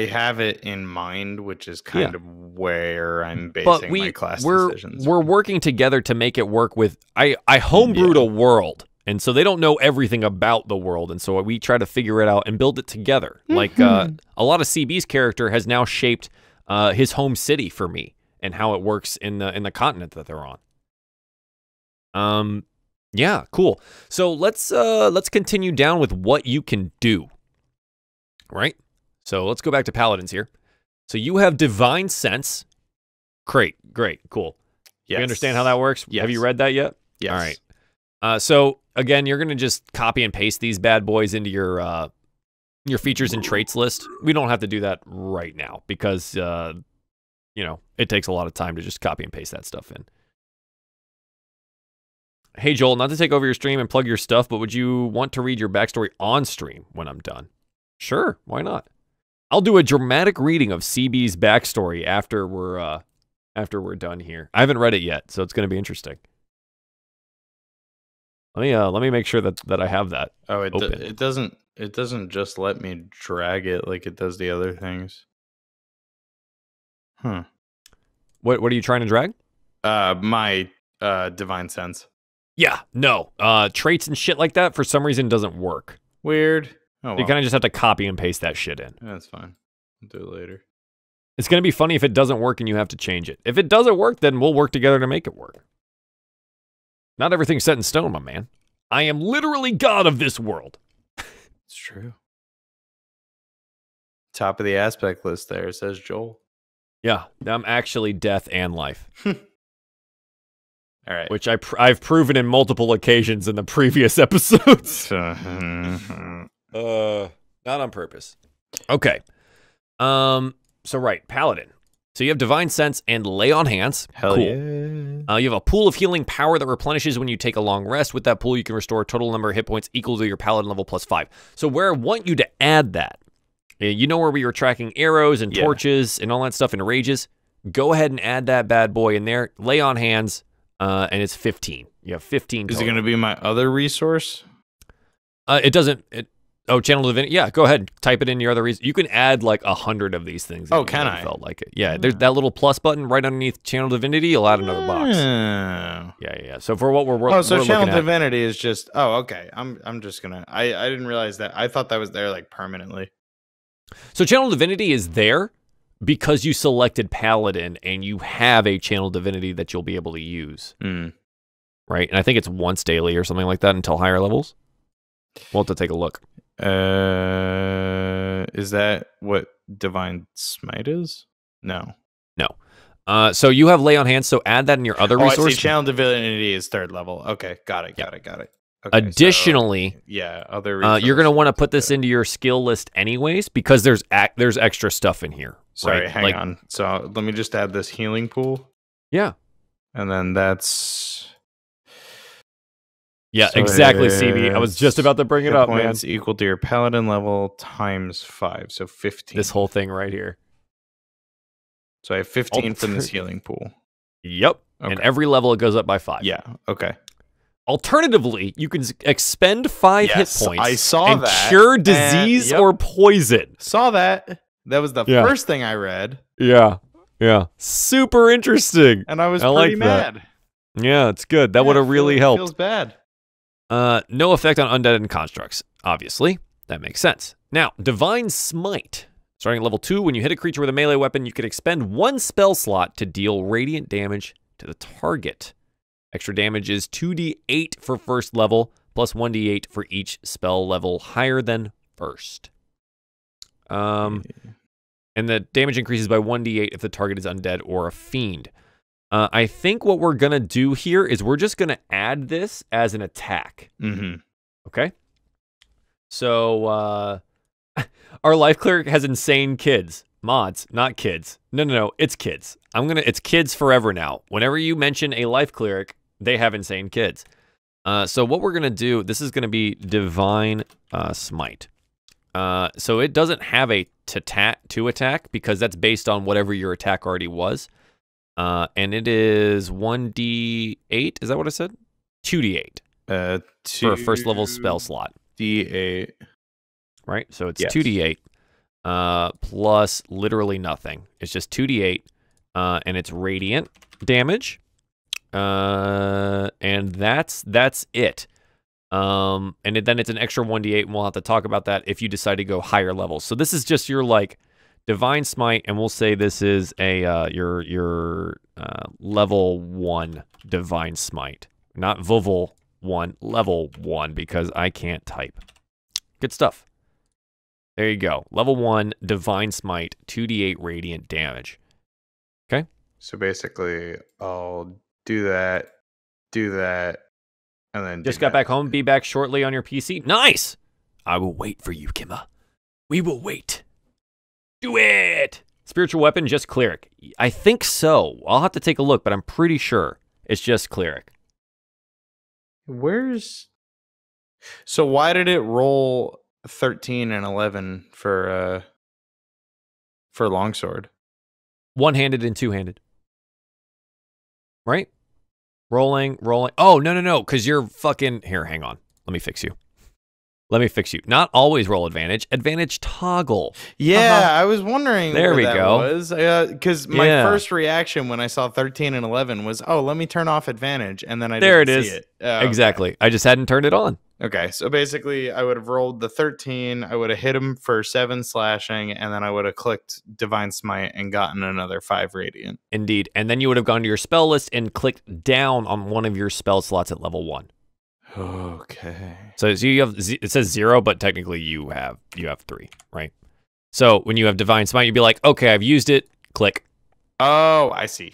have it in mind, which is kind of where I'm basing my class decisions. We're working together to make it work with... I homebrewed a world, and so they don't know everything about the world, and so we try to figure it out and build it together. Like, a lot of CB's character has now shaped his home city for me and how it works in the continent that they're on. Yeah, cool. So let's continue down with what you can do, right? So let's go back to Paladins here. So you have Divine Sense. Great, cool. Yes. You understand how that works? Yes. Have you read that yet? Yes. All right. So again, you're going to just copy and paste these bad boys into your features and traits list. We don't have to do that right now because, it takes a lot of time to just copy and paste that stuff in. Hey, Joel, not to take over your stream and plug your stuff, but would you want to read your backstory on stream when I'm done? Sure, why not? I'll do a dramatic reading of CB's backstory after we're done here. I haven't read it yet, so it's going to be interesting. Let me make sure that I have that. Oh, it doesn't just let me drag it like it does the other things. Huh. What are you trying to drag? My Divine Sense. Yeah, no. Traits and shit like that for some reason doesn't work. Weird. Oh, well. You kind of just have to copy and paste that shit in. That's fine. I'll do it later. It's going to be funny if it doesn't work and you have to change it. If it doesn't work, then we'll work together to make it work. Not everything's set in stone, my man. I am literally God of this world. It's true. Top of the aspect list there, says Joel. Yeah, I'm actually death and life. All right. Which I've proven in multiple occasions in the previous episodes. Not on purpose. Okay. So right, Paladin. So you have Divine Sense and Lay on Hands. Hell cool. yeah. You have a pool of healing power that replenishes when you take a long rest. With that pool, you can restore a total number of hit points equal to your Paladin level +5. So where I want you to add that, you know where we were tracking arrows and torches and all that stuff in rages? Go ahead and add that bad boy in there. Lay on Hands, and it's 15. You have 15 total. Is it going to be my other resource? It doesn't... Oh, Channel Divinity? Yeah, go ahead. Type it in your other reason. You can add like 100 of these things. Oh, can I? Felt like it. Yeah, there's that little plus button right underneath Channel Divinity. You'll add another box. Yeah. So for what we're so we're Channel looking Divinity is just. Oh, okay. I'm just gonna. I didn't realize that. I thought that was there like permanently. So Channel Divinity is there because you selected Paladin and you have a Channel Divinity that you'll be able to use. Right, and I think it's once daily or something like that until higher levels. We'll have to take a look. Is that what Divine Smite is? No. So you have Lay on Hands, so add that in your other resource. I see. Channel Divinity is 3rd level. Okay, got it. Okay, additionally, other you're going to want to put this into your skill list anyways because there's extra stuff in here. Sorry, right? hang on. So let me just add this healing pool. Yeah. And then that's... Yeah, so exactly, CB. I was just about to bring it up, man. Points equal to your Paladin level times 5, so 15. This whole thing right here. So I have 15 from this healing pool. Yep. Okay. And every level it goes up by 5. Yeah, okay. Alternatively, you can expend 5 hit points. I saw and that. Cure disease or poison. Saw that. That was the first thing I read. Yeah. Super interesting. And I was pretty mad. That. Yeah, it's good. That would have really helped. Feels bad. No effect on undead and constructs. Obviously, that makes sense. Now, Divine Smite. Starting at level 2, when you hit a creature with a melee weapon, you can expend 1 spell slot to deal radiant damage to the target. Extra damage is 2d8 for first level, plus 1d8 for each spell level higher than first. And the damage increases by 1d8 if the target is undead or a fiend. I think what we're going to do here is we're just going to add this as an attack. Okay? So, our life cleric has insane kids. Mods, not kids. No, it's kids. It's kids forever now. Whenever you mention a life cleric, they have insane kids. So what we're going to do, this is going to be Divine Smite. So it doesn't have a to attack because that's based on whatever your attack already was. And it is 1d8. Is that what I said? 2d8. For a first level spell slot. D8. Right? So it's 2d8 plus literally nothing. It's just 2d8 and it's radiant damage. And that's it. And then it's an extra 1d8 and we'll have to talk about that if you decide to go higher levels. So this is just your like Divine Smite, and we'll say this is a your level 1 Divine Smite, not Vovul 1, level 1 because I can't type. Good stuff. There you go. Level 1 Divine Smite, 2d8 radiant damage. Okay. So basically, I'll do that, and then just got back home. Be back shortly on your PC. Nice. I will wait for you, Kimma. We will wait. Do it! Spiritual weapon, just cleric. I think so. I'll have to take a look, but I'm pretty sure it's just cleric. So why did it roll 13 and 11 for longsword? One-handed and two-handed. Right? Rolling. Oh, no, because you're fucking... Here, hang on. Let me fix you. Not always roll advantage. Advantage toggle. Yeah, I was wondering there we go. Because my first reaction when I saw 13 and 11 was, oh, let me turn off advantage. And then I didn't see it. Exactly. Okay. I just hadn't turned it on. Okay, so basically I would have rolled the 13. I would have hit him for 7 slashing. And then I would have clicked Divine Smite and gotten another 5 radiant. Indeed. And then you would have gone to your spell list and clicked down on one of your spell slots at level 1. Okay. So you have, it says 0, but technically you have 3, right? So when you have Divine Smite, you'd be like, okay, I've used it. Click. Oh, I see.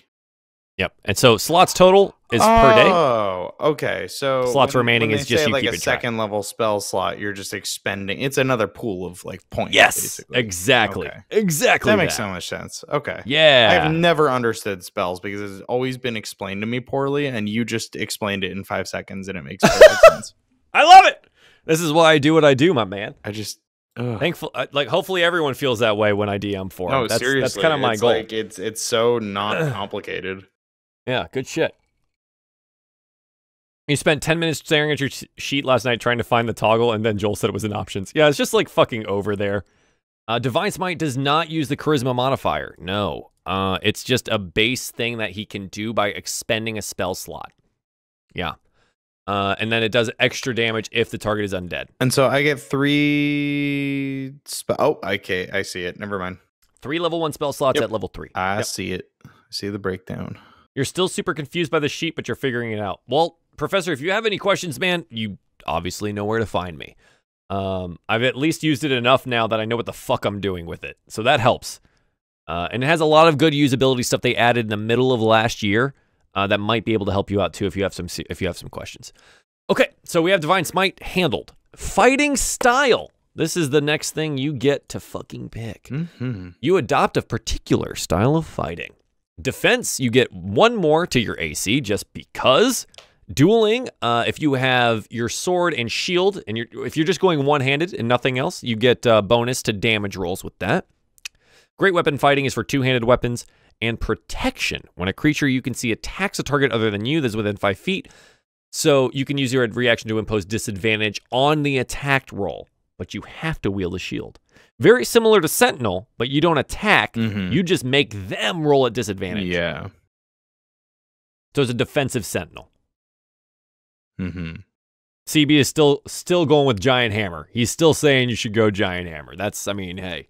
Yep. And so slots total is per day. Oh, okay. So slots remaining when is just say, you like keep a it track. second level spell slot. You're just expending. It's another pool of like points. Yes, basically. exactly. Okay. Exactly. That makes so much sense. Okay. Yeah. I've never understood spells because it's always been explained to me poorly, and you just explained it in 5 seconds, and it makes perfect sense. I love it. This is why I do what I do, my man. I just thankful. Like, hopefully everyone feels that way when I DM for them. No, seriously, that's kind of my goal. Like, it's so not complicated. Yeah, good shit. You spent 10 minutes staring at your sheet last night trying to find the toggle, and then Joel said it was in options. Yeah, it's just like fucking over there. Divine Smite does not use the charisma modifier. No. It's just a base thing that he can do by expending a spell slot. Yeah. And then it does extra damage if the target is undead. And so I get 3 oh, okay, I see it. Never mind. 3 level 1 spell slots at level 3. I see it. I see the breakdown. You're still super confused by the sheet, but you're figuring it out. Well, Professor, if you have any questions, man, you obviously know where to find me. I've at least used it enough now that I know what the fuck I'm doing with it. So that helps. And it has a lot of good usability stuff they added in the middle of last year that might be able to help you out too if you have some questions. Okay, so we have Divine Smite handled. Fighting style. This is the next thing you get to fucking pick. Mm-hmm. You adopt a particular style of fighting. Defense, you get 1 more to your AC just because. Dueling, if you have your sword and shield, and if you're just going one-handed and nothing else, you get bonus to damage rolls with that. Great weapon fighting is for 2-handed weapons. And protection, when a creature you can see attacks a target other than you that's within 5 feet, so you can use your reaction to impose disadvantage on the attacked roll, but you have to wield a shield. Very similar to Sentinel, but you don't attack. Mm-hmm. You just make them roll at disadvantage. Yeah. So it's a defensive Sentinel. Mm-hmm. CB is still going with Giant Hammer. He's still saying you should go Giant Hammer. I mean, hey,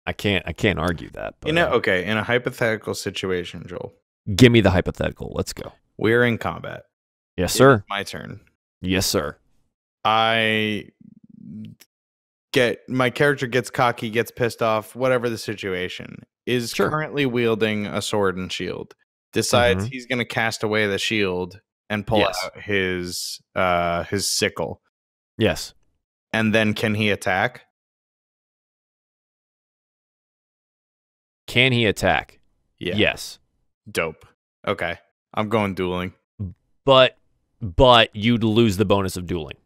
I can't argue that. But, okay, in a hypothetical situation, Joel. Give me the hypothetical. Let's go. We're in combat. Yes, sir. It's my turn. Yes, sir. My character gets cocky, gets pissed off, whatever the situation, is currently wielding a sword and shield, decides he's going to cast away the shield and pull out his sickle. Yes. And then can he attack? Can he attack? Yeah. Yes. Dope. Okay. I'm going dueling. But you'd lose the bonus of dueling.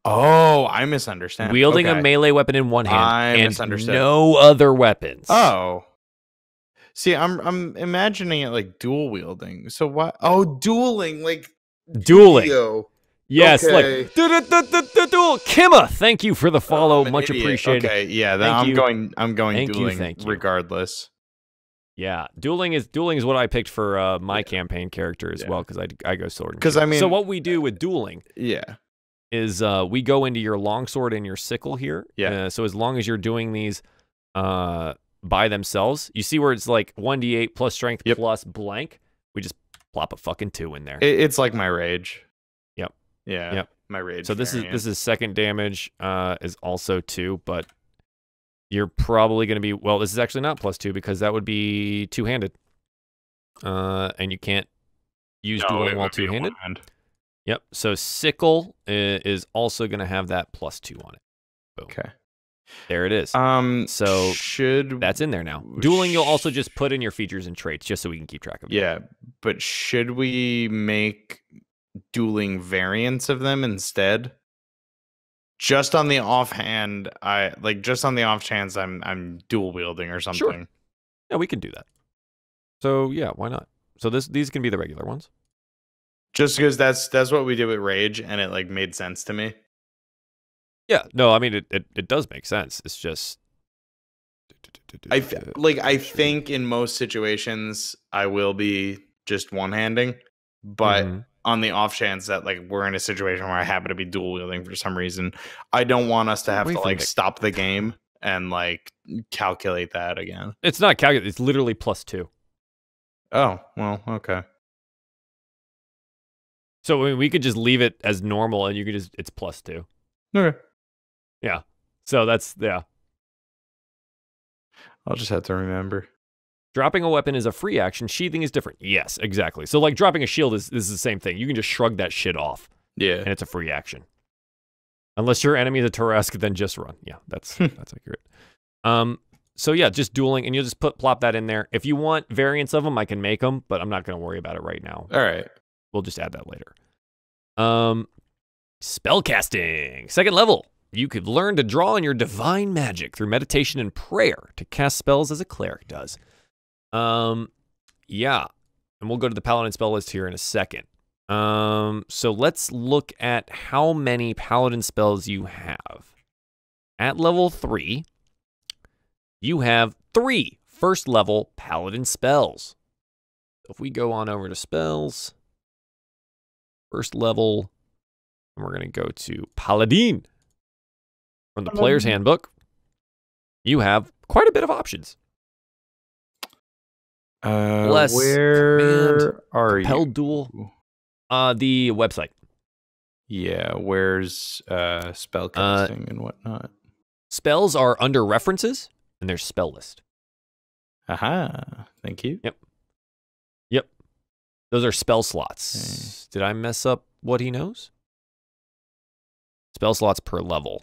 I misunderstand. Wielding a melee weapon in one hand I and misunderstood. no other weapons. Oh. See, I'm imagining it like dual wielding. So what? Oh, dueling, like dueling. Yu-Gi-Oh. Yes, okay. Like duel. Kimma, thank you for the follow, much appreciated. Okay, yeah, I'm going dueling regardless. Yeah, dueling is what I picked for my campaign character as well because I go sword. Because I mean, so what we do with dueling, is we go into your longsword and your sickle here. Yeah. So as long as you're doing these by themselves, you see where it's like 1d8 plus strength plus blank. We just plop a fucking 2 in there. It's like my rage. Yep. Yeah. Yep. My rage. So this is second damage is also 2, but you're probably going to be, well, this is actually not +2 because that would be two-handed. And you can't use dueling while two-handed. Yep. So sickle is also going to have that +2 on it. Boom. Okay. There it is. So that's in there now. Dueling, you'll also just put in your features and traits just so we can keep track of it. Yeah, but should we make dueling variants of them instead? Just on the offhand, off chance I'm dual wielding or something. Sure. Yeah, we can do that. So yeah, why not? So these can be the regular ones. Just because that's what we did with Rage, and it like made sense to me. Yeah, no, I mean it does make sense. It's just I think in most situations I will be just one-handing, but on the off chance that like we're in a situation where I happen to be dual wielding for some reason, I don't want us to have to like stop the game and like calculate that again. It's not calculate, it's literally +2. Oh, well, okay. So I mean, we could just leave it as normal and you could just it's +2. Okay. Yeah. So that's I'll just have to remember. Dropping a weapon is a free action. Sheathing is different. Yes, exactly. So like dropping a shield is the same thing. You can just shrug that shit off. Yeah. And it's a free action. Unless your enemy is a Turesk, then just run. Yeah, that's accurate. So yeah, just dueling, and you'll just plop that in there. If you want variants of them, I can make them, but I'm not going to worry about it right now. All right. We'll just add that later. Spellcasting. 2nd level. You could learn to draw on your divine magic through meditation and prayer to cast spells as a cleric does. Yeah. And we'll go to the Paladin spell list here in a second. So let's look at how many Paladin spells you have. At level 3, you have 3 first-level Paladin spells. So if we go on over to spells, first level, and we're going to go to Paladin. From the player's handbook, you have quite a bit of options. Bless, where command, are compel you? duel. The website. Yeah, where's spellcasting and whatnot? Spells are under references, and there's spell list. Aha, thank you. Yep. Those are spell slots. Did I mess up what he knows? Spell slots per level.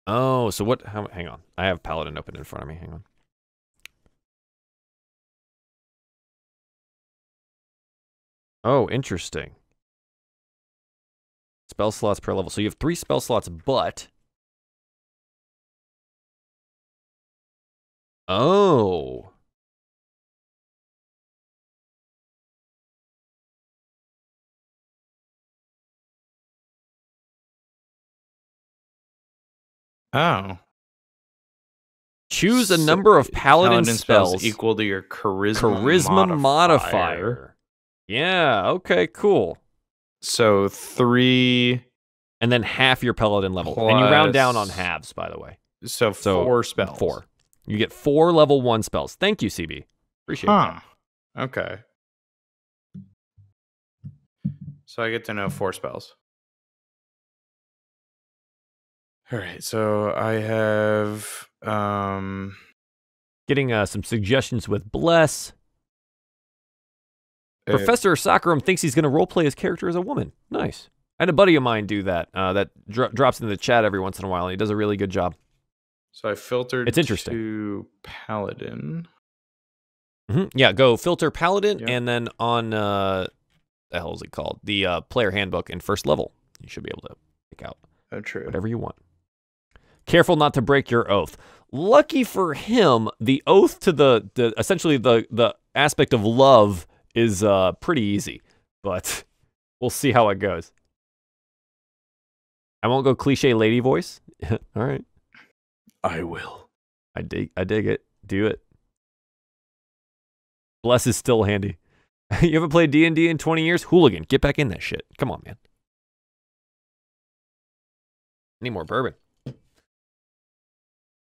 Oh, so what? Hang on. I have Paladin open in front of me. Hang on. Oh, interesting. Spell slots per level. So you have 3 spell slots, but... Oh. Oh. Choose a number of Paladin spells equal to your charisma modifier. Yeah, okay, cool. So 3... And then half your Paladin level. And you round down on halves, by the way. So 4 spells. 4. You get 4 level 1 spells. Thank you, CB. Appreciate that. Okay. So I get to know 4 spells. All right, so I have getting some suggestions with Bless. Professor Sakaram thinks he's going to roleplay his character as a woman. Nice. I had a buddy of mine do that. That drops into the chat every once in a while, and he does a really good job. So I filtered it's interesting. To Paladin. Yeah, go filter Paladin, and then on, the hell is it called? The player handbook in first level. You should be able to pick out whatever you want. Careful not to break your oath. Lucky for him, the oath to the essentially the aspect of love is pretty easy, but we'll see how it goes. I won't go cliche lady voice. All right. I will. I dig it. Do it. Bless is still handy. You haven't played D&D in 20 years? Hooligan, get back in that shit. Come on, man. Need more bourbon.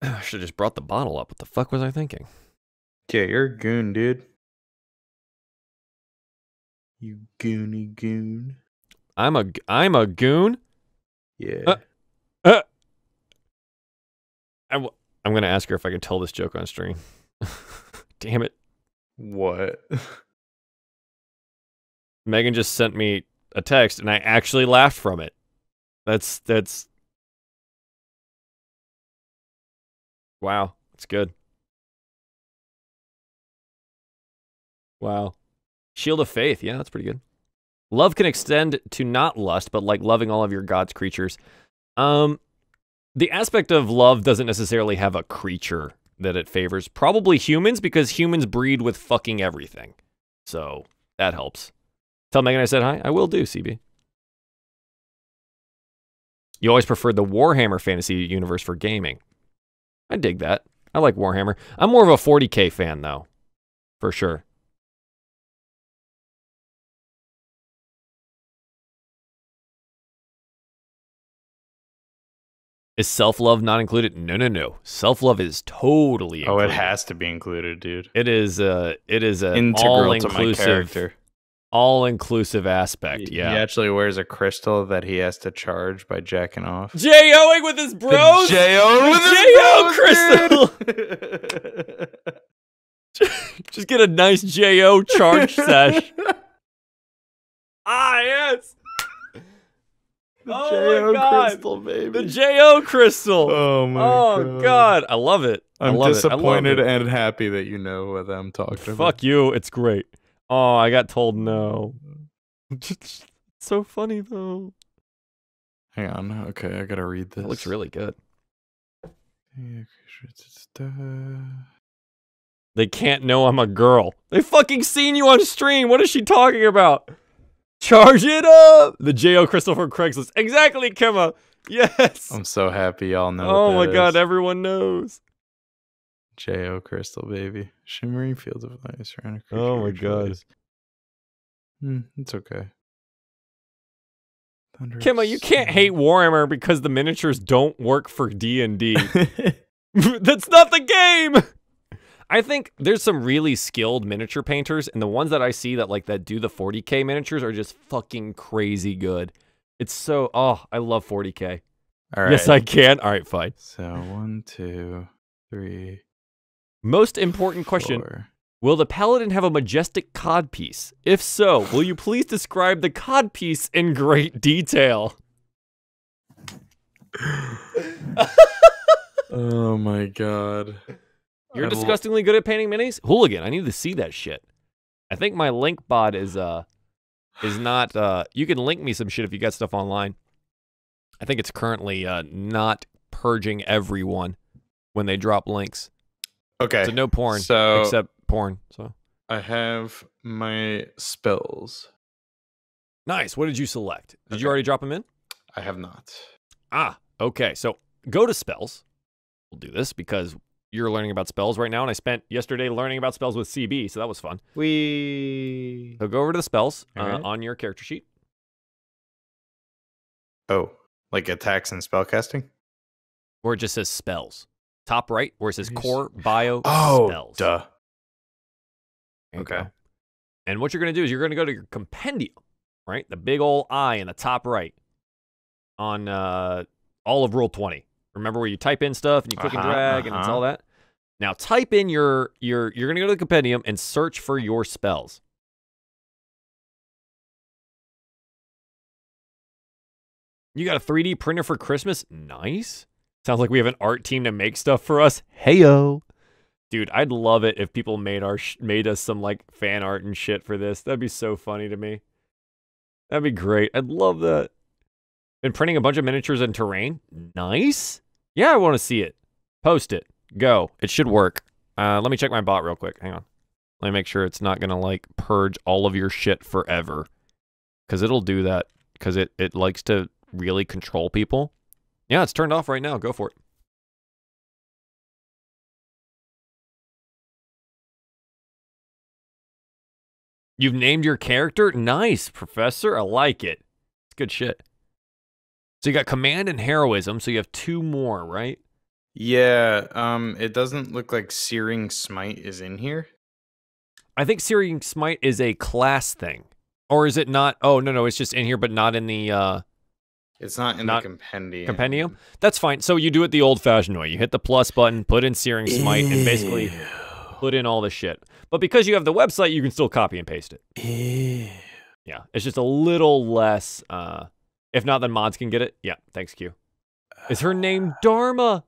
I should have just brought the bottle up. What the fuck was I thinking? Yeah, you're a goon, dude. You goony goon. I'm a goon? Yeah. I'm going to ask her if I can tell this joke on stream. Damn it. What? Megan just sent me a text, and I actually laughed from it. That's... Wow, it's good. Wow. Shield of Faith, yeah, that's pretty good. Love can extend to not lust, but like loving all of your God's creatures. The aspect of love doesn't necessarily have a creature that it favors. Probably humans, because humans breed with fucking everything. So, that helps. Tell Megan I said hi. I will do, CB. You always preferred the Warhammer fantasy universe for gaming. I dig that. I like Warhammer. I'm more of a 40K fan, though. For sure. Is self-love not included? No. Self-love is totally included. Oh, it has to be included, dude. It is an integral to my character. all-inclusive aspect. Yeah. He actually wears a crystal that he has to charge by jacking off. J-O-ing with his bros? J-O crystal! Just get a nice J-O charge sesh. Ah, yes! Oh J-O my God. crystal, baby. The J-O crystal. Oh my God. God. I love it. I'm disappointed and happy that you know what I'm talking about. Fuck you. It's great. Oh, I got told no. It's so funny, though. Hang on. Okay, I gotta read this. It looks really good. They can't know I'm a girl. They fucking seen you on stream. What is she talking about? Charge it up! The J.O. crystal from Craigslist. Exactly, Kemma. Yes. I'm so happy y'all know. Oh my God, everyone knows. J.O. crystal, baby. Shimmering fields of light surrounding. Oh my God. It's okay. Kemma, you can't hate Warhammer because the miniatures don't work for D&D. That's not the game! I think there's some really skilled miniature painters, and the ones that I see that do the 40K miniatures are just fucking crazy good. It's so, I love 40K. All right. Yes, I can. All right, fine. So 1, 2, 3. Most important question. 4. Will the Paladin have a majestic codpiece? If so, will you please describe the codpiece in great detail? Oh my God. You're disgustingly good at painting minis? Hooligan, I need to see that shit. I think my link bot is not, you can link me some shit if you got stuff online. I think it's currently not purging everyone when they drop links. Okay. So no porn, except porn. So I have my spells. Nice. What did you select? Did you already drop them in? I have not. Ah, okay. So go to spells. We'll do this because you're learning about spells right now, and I spent yesterday learning about spells with CB, so that was fun. So go over to the spells on your character sheet. Oh, like attacks and spellcasting? Or it just says spells. Top right, where it says core bio spells. Duh. Okay. And what you're going to do is you're going to go to your compendium, right? The big old I in the top right on all of Roll20. Remember where you type in stuff and you click and drag and it's all that? Now type in you're going to go to the compendium and search for your spells. You got a 3D printer for Christmas? Nice. Sounds like we have an art team to make stuff for us. Heyo. Dude, I'd love it if people made us some like fan art and shit for this. That'd be so funny to me. That'd be great. I'd love that. Been printing a bunch of miniatures and terrain. Nice. Yeah, I want to see it. Post it. Go. It should work. Let me check my bot real quick. Hang on. Let me make sure it's not gonna like purge all of your shit forever. Because it'll do that. Because it likes to really control people. Yeah, it's turned off right now. Go for it. You've named your character? Nice, Professor. I like it. It's good shit. So you got Command and Heroism, so you have 2 more, right? Yeah, it doesn't look like Searing Smite is in here. I think Searing Smite is a class thing. Or is it not? Oh, no, it's just in here, but not in the... It's not in the compendium. Compendium? That's fine. So you do it the old-fashioned way. You hit the plus button, put in Searing Smite, and basically put in all the shit. But because you have the website, you can still copy and paste it. Yeah, it's just a little less... if not, then mods can get it. Yeah, thanks, Q. Is her name Dharma?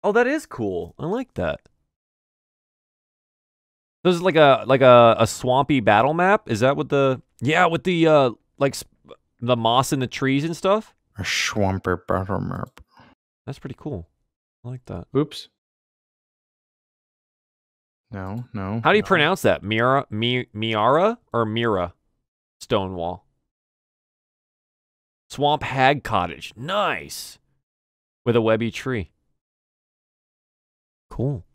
Oh, that is cool. I like that. This is like a swampy battle map. Is that what the... Yeah, with the... like the moss in the trees and stuff? A swamper battle map. That's pretty cool. I like that. Oops. No. How do you pronounce that? Miara or Mira? Stonewall. Swamp Hag Cottage. Nice. With a webby tree. Cool.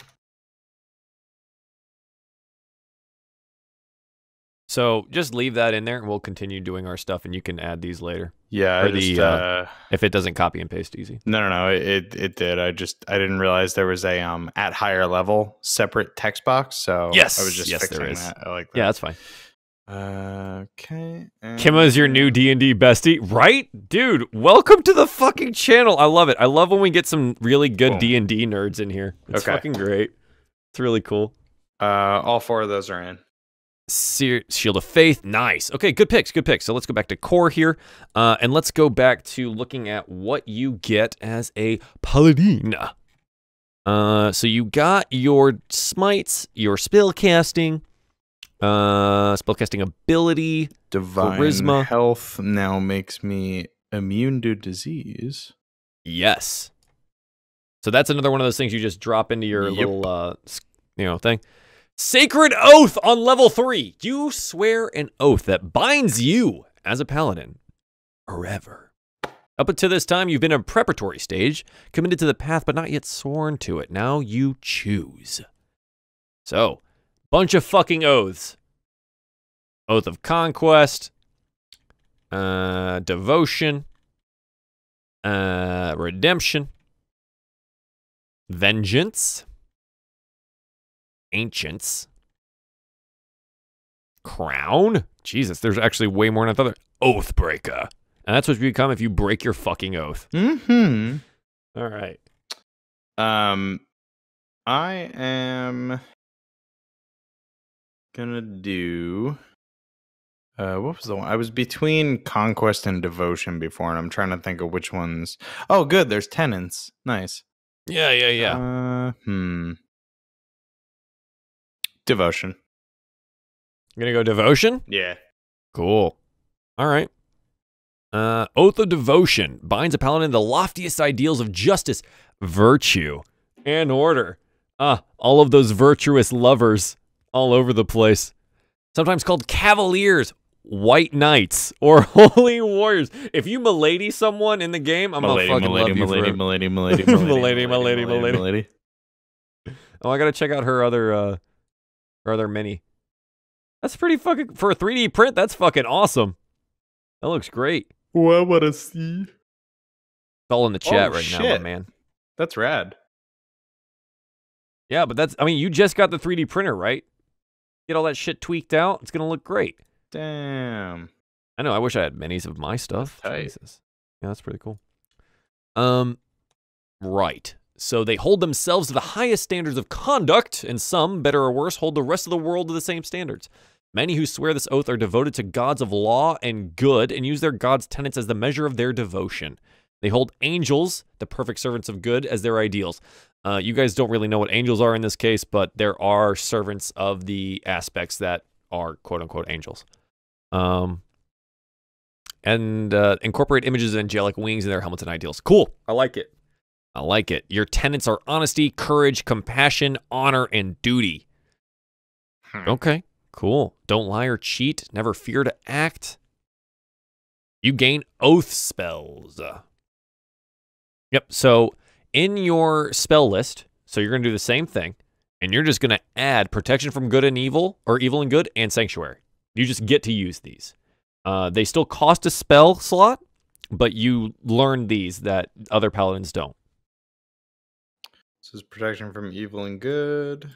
So just leave that in there, and we'll continue doing our stuff, and you can add these later. Yeah, if it doesn't copy and paste easy. No, it did. I didn't realize there was a at higher level separate text box. So yes, I was just fixing there is. that. I like that. Yeah, that's fine. Okay. Kimma's your new D&D bestie, right? Dude, welcome to the fucking channel. I love it. I love when we get some really good D&D nerds in here. It's fucking great. It's really cool. All 4 of those are in. Shield of Faith, nice. Okay, good picks, good picks. So let's go back to core here, and let's go back to looking at what you get as a Paladin. So you got your smites, your spellcasting ability, Divine charisma. Health now makes me immune to disease. Yes. So that's another one of those things you just drop into your little, thing. Sacred Oath on level 3. You swear an oath that binds you as a paladin forever. Up until this time, you've been in a preparatory stage, committed to the path, but not yet sworn to it. Now you choose. So, bunch of fucking oaths. Oath of Conquest, Devotion, Redemption, Vengeance, Ancients, Crown. Jesus, there's actually way more than I thought. Oathbreaker. And that's what you become if you break your fucking oath. Mm-hmm. All right. I am gonna do... what was the one? I was between Conquest and Devotion before, and I'm trying to think of which ones. Oh, good. There's Tenants. Nice. Yeah. Devotion. You're gonna go Devotion? Yeah. Cool. All right. Oath of Devotion binds a paladin the loftiest ideals of justice, virtue, and order. All of those virtuous lovers all over the place. Sometimes called cavaliers, white knights, or holy warriors. If you milady someone in the game, I'm gonna fucking love you for it. Milady. Oh, I gotta check out her other mini. That's pretty fucking, for a 3D print, that's fucking awesome. That looks great. Well, I wanna see. It's all in the chat now, my man. That's rad. Yeah, but you just got the 3D printer, right? Get all that shit tweaked out, it's gonna look great. Damn. I know, I wish I had minis of my stuff. Jesus. Yeah, that's pretty cool. Right. So they hold themselves to the highest standards of conduct, and some, better or worse, hold the rest of the world to the same standards. Many who swear this oath are devoted to gods of law and good, and use their gods' tenets as the measure of their devotion. They hold angels, the perfect servants of good, as their ideals. You guys don't really know what angels are in this case, but there are servants of the aspects that are quote-unquote angels. And incorporate images of angelic wings in their helmets and ideals. Cool. I like it. I like it. Your tenets are honesty, courage, compassion, honor, and duty. Okay, cool. Don't lie or cheat. Never fear to act. You gain oath spells. Yep, so in your spell list, so you're going to do the same thing, and you're just going to add protection from good and evil, or evil and good, and sanctuary. You just get to use these. They still cost a spell slot, but you learn these that other paladins don't. This is protection from evil and good.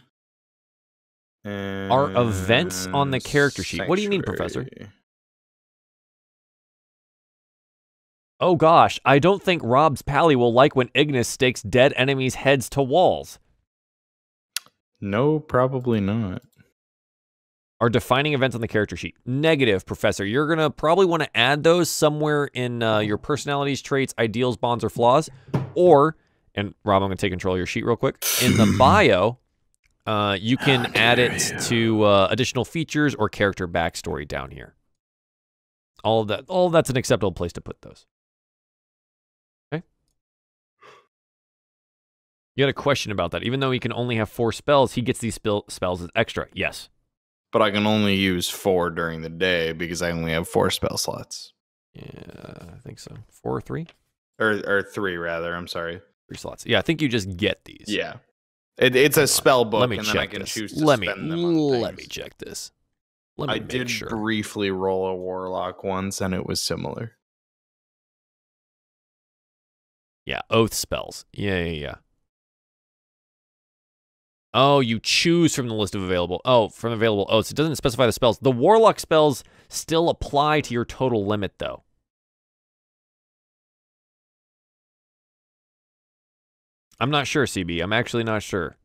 And are events on the character sheet. What do you mean, Professor? Oh gosh, I don't think Rob's Pally will like when Ignis stakes dead enemies' heads to walls. No, probably not. Are defining events on the character sheet. Negative, Professor. You're going to probably want to add those somewhere in your personalities, traits, ideals, bonds, or flaws. Or, and Rob, I'm going to take control of your sheet real quick. In the bio, you can add it to additional features or character backstory down here. All of that's an acceptable place to put those. Okay. You had a question about that. Even though he can only have 4 spells, he gets these spells as extra. Yes. But I can only use 4 during the day because I only have 4 spell slots. Yeah, I think so. 4 or 3? Or 3, rather. I'm sorry. 3 slots. Yeah, I think you just get these. Yeah. It's a spell book, let me and check then I can this. choose to spend them on Let me check this. Let me I make did sure. briefly roll a warlock once, and it was similar. Yeah, oath spells. Yeah. Oh, you choose from the list of available. Oh, from available oaths. It doesn't specify the spells. The warlock spells still apply to your total limit, though. I'm not sure, CB. I'm actually not sure.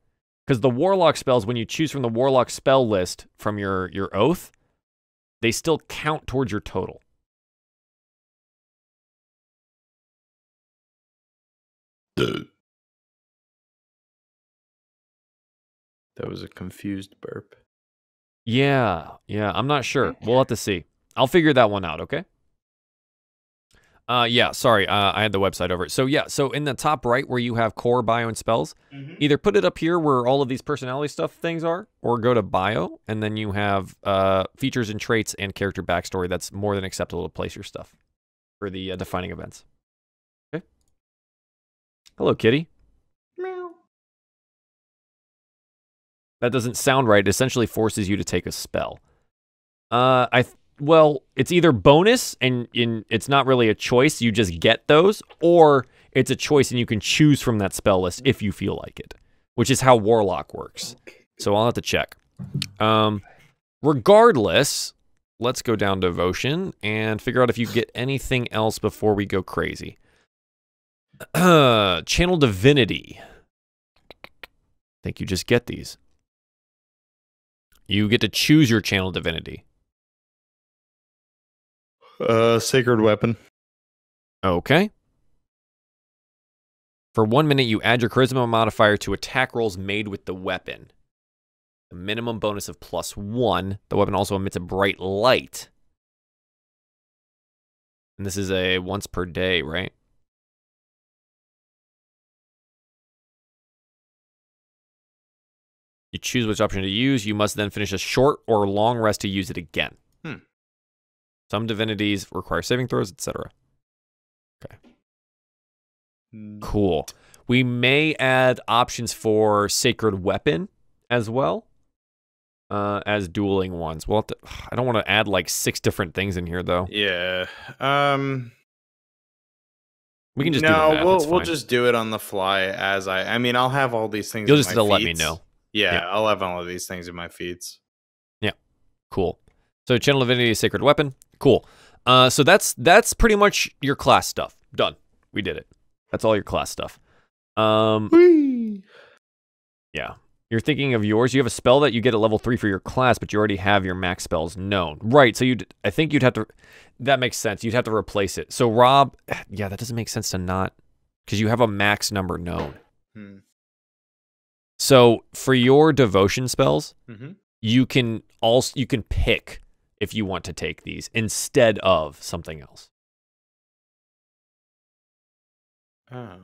Because the warlock spells, when you choose from the warlock spell list from your oath, they still count towards your total. That was a confused burp. Yeah. I'm not sure. We'll have to see. I'll figure that one out, okay? Yeah, sorry. I had the website over it. So, yeah. So, in the top right where you have core, bio, and spells, either put it up here where all of these personality stuff things are, or go to bio, and then you have features and traits and character backstory. That's more than acceptable to place your stuff for the defining events. Okay. Hello, kitty. Meow. That doesn't sound right. It essentially forces you to take a spell. Well, it's either bonus and it's not really a choice, you just get those, or it's a choice and you can choose from that spell list if you feel like it, which is how Warlock works. So I'll have to check. Regardless, let's go down to Devotion and figure out if you get anything else before we go crazy. Channel Divinity. I think you just get these. You get to choose your Channel Divinity. Sacred Weapon. Okay. For 1 minute, you add your Charisma modifier to attack rolls made with the weapon. A minimum bonus of +1. The weapon also emits a bright light. And this is a once per day, right? You choose which option to use. You must then finish a short or long rest to use it again. Some divinities require saving throws, etc. Okay. Cool. We may add options for Sacred Weapon as well as dueling ones. Well, I don't want to add like 6 different things in here, though. Yeah. We can just do the math. We'll just do it on the fly as I mean, I'll have all these things. You'll just have to let me know. Yeah, I'll have all of these things in my feeds. Yeah. Cool. So Channel Divinity, Sacred Weapon. Cool. So that's pretty much your class stuff. Done. We did it. That's all your class stuff. Whee! Yeah. You're thinking of yours. You have a spell that you get at level 3 for your class, but you already have your max spells known. Right. So I think you'd have to. That makes sense. You'd have to replace it. So Rob, yeah, that doesn't make sense to not, because you have a max number known. So for your devotion spells, you can pick if you want to take these instead of something else. Oh.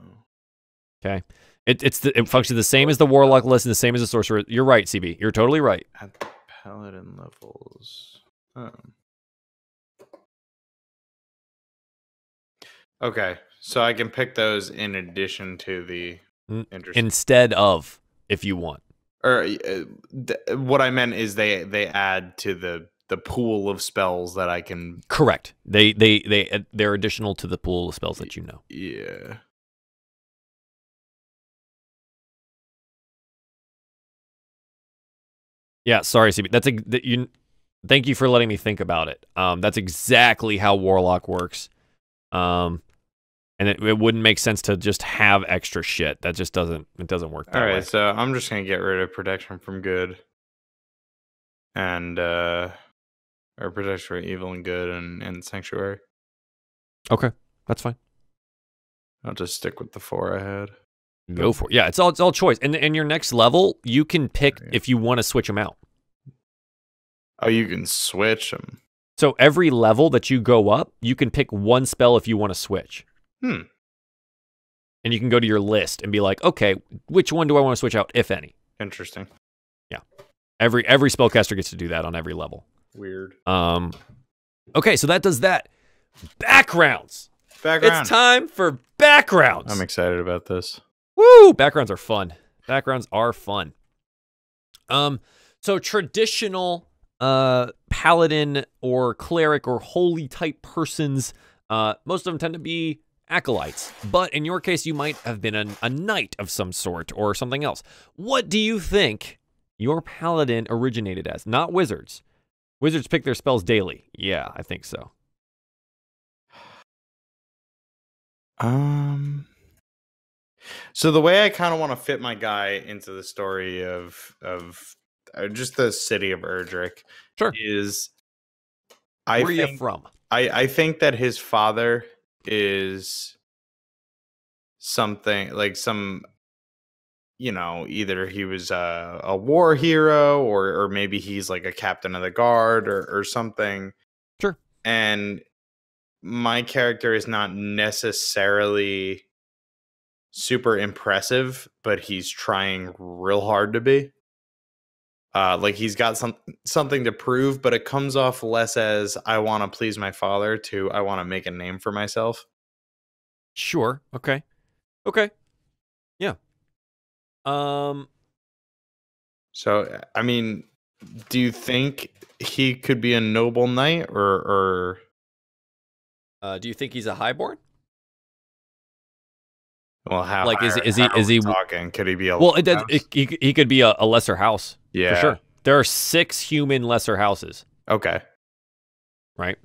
Okay. It functions the same as the Warlock list and the same as the Sorcerer. You're right, CB. You're totally right. At the Paladin levels. Oh. Okay. So I can pick those in addition to the instead of, if you want. Or what I meant is they add to the pool of spells that I can. Correct. They're additional to the pool of spells that you know. Yeah. Yeah, sorry, CB. Thank you for letting me think about it. That's exactly how Warlock works. And it wouldn't make sense to just have extra shit. That just doesn't work that way. All right, so I'm just gonna get rid of protection from good, and or protection from evil and good, and sanctuary. Okay, that's fine. I'll just stick with the 4 I had. Go for it. Yeah, it's all choice. And your next level, you can pick if you want to switch them out. Oh, you can switch them. So every level that you go up, you can pick one spell if you want to switch. And you can go to your list and be like, okay, which one do I want to switch out, if any? Interesting. Yeah. Every spellcaster gets to do that on every level. Weird. Okay, so that does that. Backgrounds. Background. It's time for backgrounds. I'm excited about this. Woo! Backgrounds are fun. Backgrounds are fun. So traditional paladin or cleric or holy type persons. Most of them tend to be acolytes, but in your case, you might have been a knight of some sort or something else. What do you think your paladin originated as? Not wizards. Wizards pick their spells daily. Yeah, I think so. So the way I kind of want to fit my guy into the story of just the city of Erdrick, sure, is where are you from? I think that his father is something like some, either he was a war hero or maybe he's like a captain of the guard or something. Sure. And my character is not necessarily super impressive, but he's trying real hard to be. Like he's got something to prove, but it comes off less as I want to please my father to I want to make a name for myself. Sure. Okay. Yeah. So I mean, do you think he could be a noble knight or do you think he's a highborn? Well, how like is he talking? Could he be a he could be a lesser house. Yeah, for sure. There are 6 human lesser houses. Okay. Right.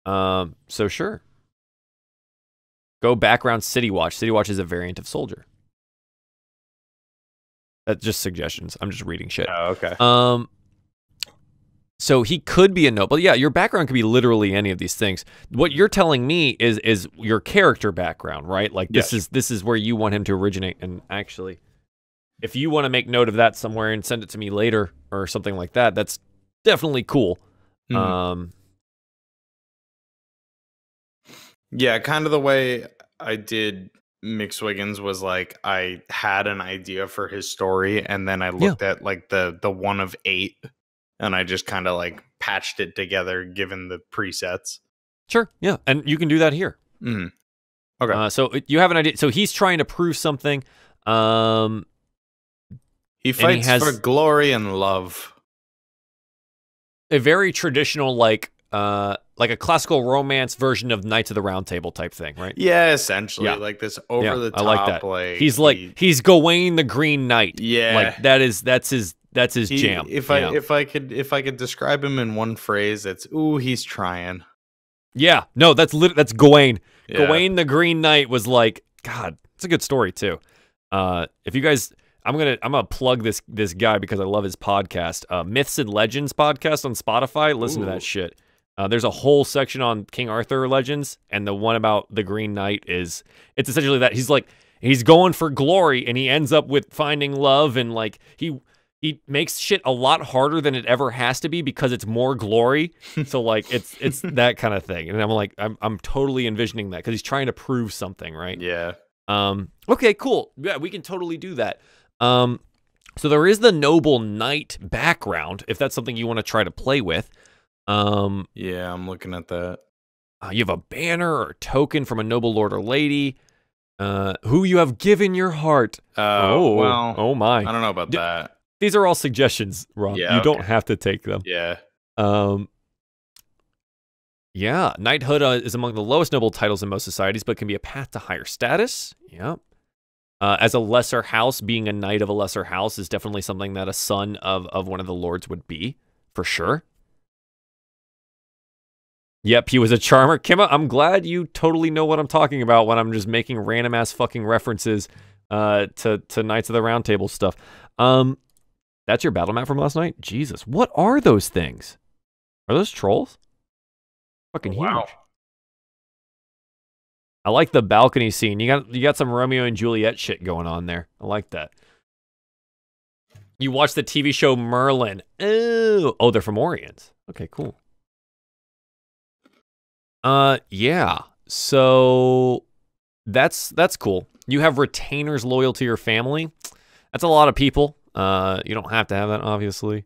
So sure. Go background City Watch. City Watch is a variant of soldier. That's just suggestions. I'm just reading shit. Oh, okay. So he could be a noble. Yeah, your background could be literally any of these things. What you're telling me is your character background, right? Like this is where you want him to originate. And actually, if you want to make note of that somewhere and send it to me later or something like that, that's definitely cool. Mm-hmm. Yeah, kind of the way I did McSwiggins was like I had an idea for his story, and then I looked at like the one of 8, and I just kind of like patched it together given the presets. Sure, yeah, and you can do that here. Mm-hmm. Okay. So you have an idea. So he's trying to prove something. He fights for glory and love. A very traditional, like a classical romance version of Knights of the Round Table type thing, right? Yeah, essentially. Yeah. Like this over the top. I like that. He's Gawain the Green Knight. Yeah. Like that's his jam. If I could describe him in one phrase, it's he's trying. Yeah. No, that's Gawain. Yeah. Gawain the Green Knight was like, God, it's a good story too. If you guys, I'm gonna plug this guy because I love his podcast, Myths and Legends podcast on Spotify. Listen to that shit. There's a whole section on King Arthur legends, and the one about the Green Knight it's essentially that he's going for glory, and he ends up with finding love, and like he makes shit a lot harder than it ever has to be because it's more glory. So like it's that kind of thing, and I'm like I'm totally envisioning that because he's trying to prove something, right? Yeah. Okay, cool. Yeah, we can totally do that. So there is the noble knight background if that's something you want to try to play with. Yeah, I'm looking at that. You have a banner or token from a noble lord or lady, who you have given your heart. Well, oh my! I don't know about that. These are all suggestions, Rob. Yeah, you don't have to take them. Yeah. Yeah, knighthood is among the lowest noble titles in most societies, but can be a path to higher status. Yeah. As a lesser house, being a knight of a lesser house is definitely something that a son of one of the lords would be, for sure. Yep, he was a charmer. Kimma, I'm glad you totally know what I'm talking about when I'm just making random ass fucking references to Knights of the Round Table stuff. That's your battle map from last night? Jesus, what are those things? Are those trolls? Fucking huge. I like the balcony scene. You got some Romeo and Juliet shit going on there. I like that. You watch the TV show Merlin. Oh, they're from Orient. Okay, cool. Yeah. So that's cool. You have retainers loyal to your family. That's a lot of people. You don't have to have that, obviously.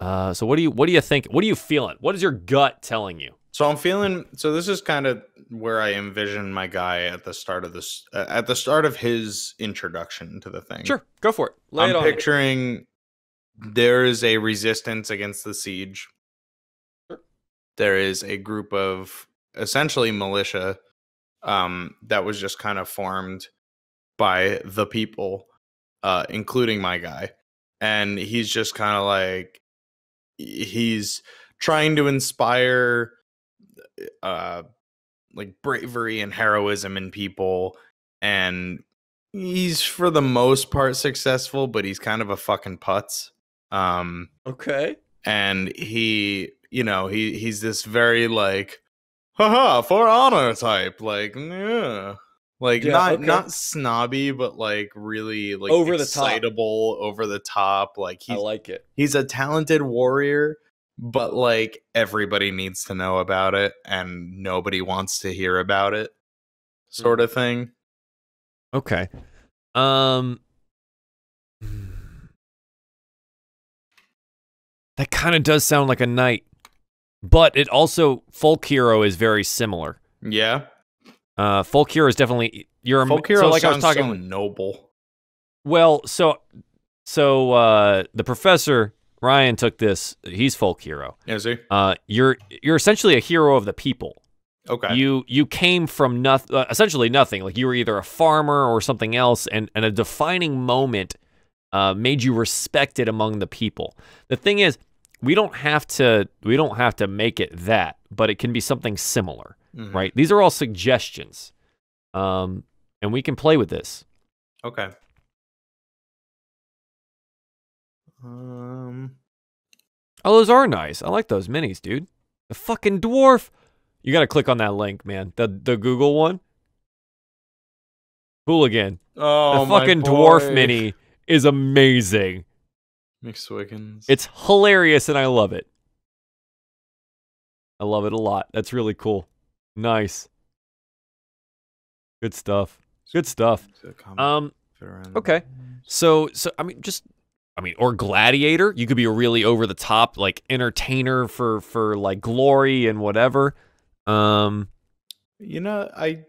So what do you think? What are you feeling? What is your gut telling you? So I'm feeling. So this is kind of where I envision my guy at the start of this. At the start of his introduction to the thing. Sure, go for it. I'm picturing there is a resistance against the siege. There is a group of essentially militia that was just kind of formed by the people, including my guy. And he's just kind of like, he's trying to inspire like bravery and heroism in people. And he's for the most part successful, but he's kind of a fucking putz. Okay. And he, you know, he's this very like, haha, for honor type, like, yeah. Like, not snobby, but like really like over excitable, over the top. Like, I like it. He's a talented warrior, but like everybody needs to know about it and nobody wants to hear about it, sort of thing. Okay. That kind of does sound like a knight, but it also, folk hero is very similar. Yeah. Folk hero is definitely folk hero. So like I was talking, so noble. Well, so the professor Ryan took this. He's folk hero. Is he? You're essentially a hero of the people. Okay. You came from essentially nothing. Like you were either a farmer or something else, and a defining moment made you respected among the people. The thing is, we don't have to make it that, but it can be something similar, right? These are all suggestions, and we can play with this. Okay. Oh, those are nice. I like those minis, dude. The fucking dwarf. You gotta click on that link, man. The Google one. Hooligan. Oh, the fucking dwarf mini is amazing. McSwiggins. It's hilarious and I love it. I love it a lot. That's really cool. Nice. Good stuff. Good stuff. Okay. So or gladiator. You could be a really over the top like entertainer for like glory and whatever. You know, I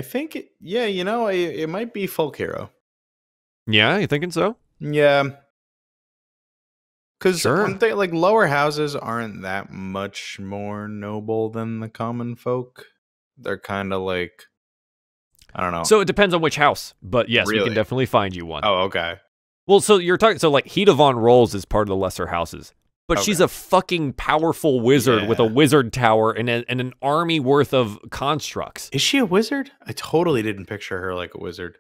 think it might be folk hero. Yeah, you thinking so? Yeah. Because I'm thinking like lower houses aren't that much more noble than the common folk. They're kind of like, I don't know. So it depends on which house, but yes, we can definitely find you one. Oh, okay. Well, so you're talking, so like Hida von Rolls is part of the lesser houses, but she's a fucking powerful wizard with a wizard tower and an army worth of constructs. Is she a wizard? I totally didn't picture her like a wizard.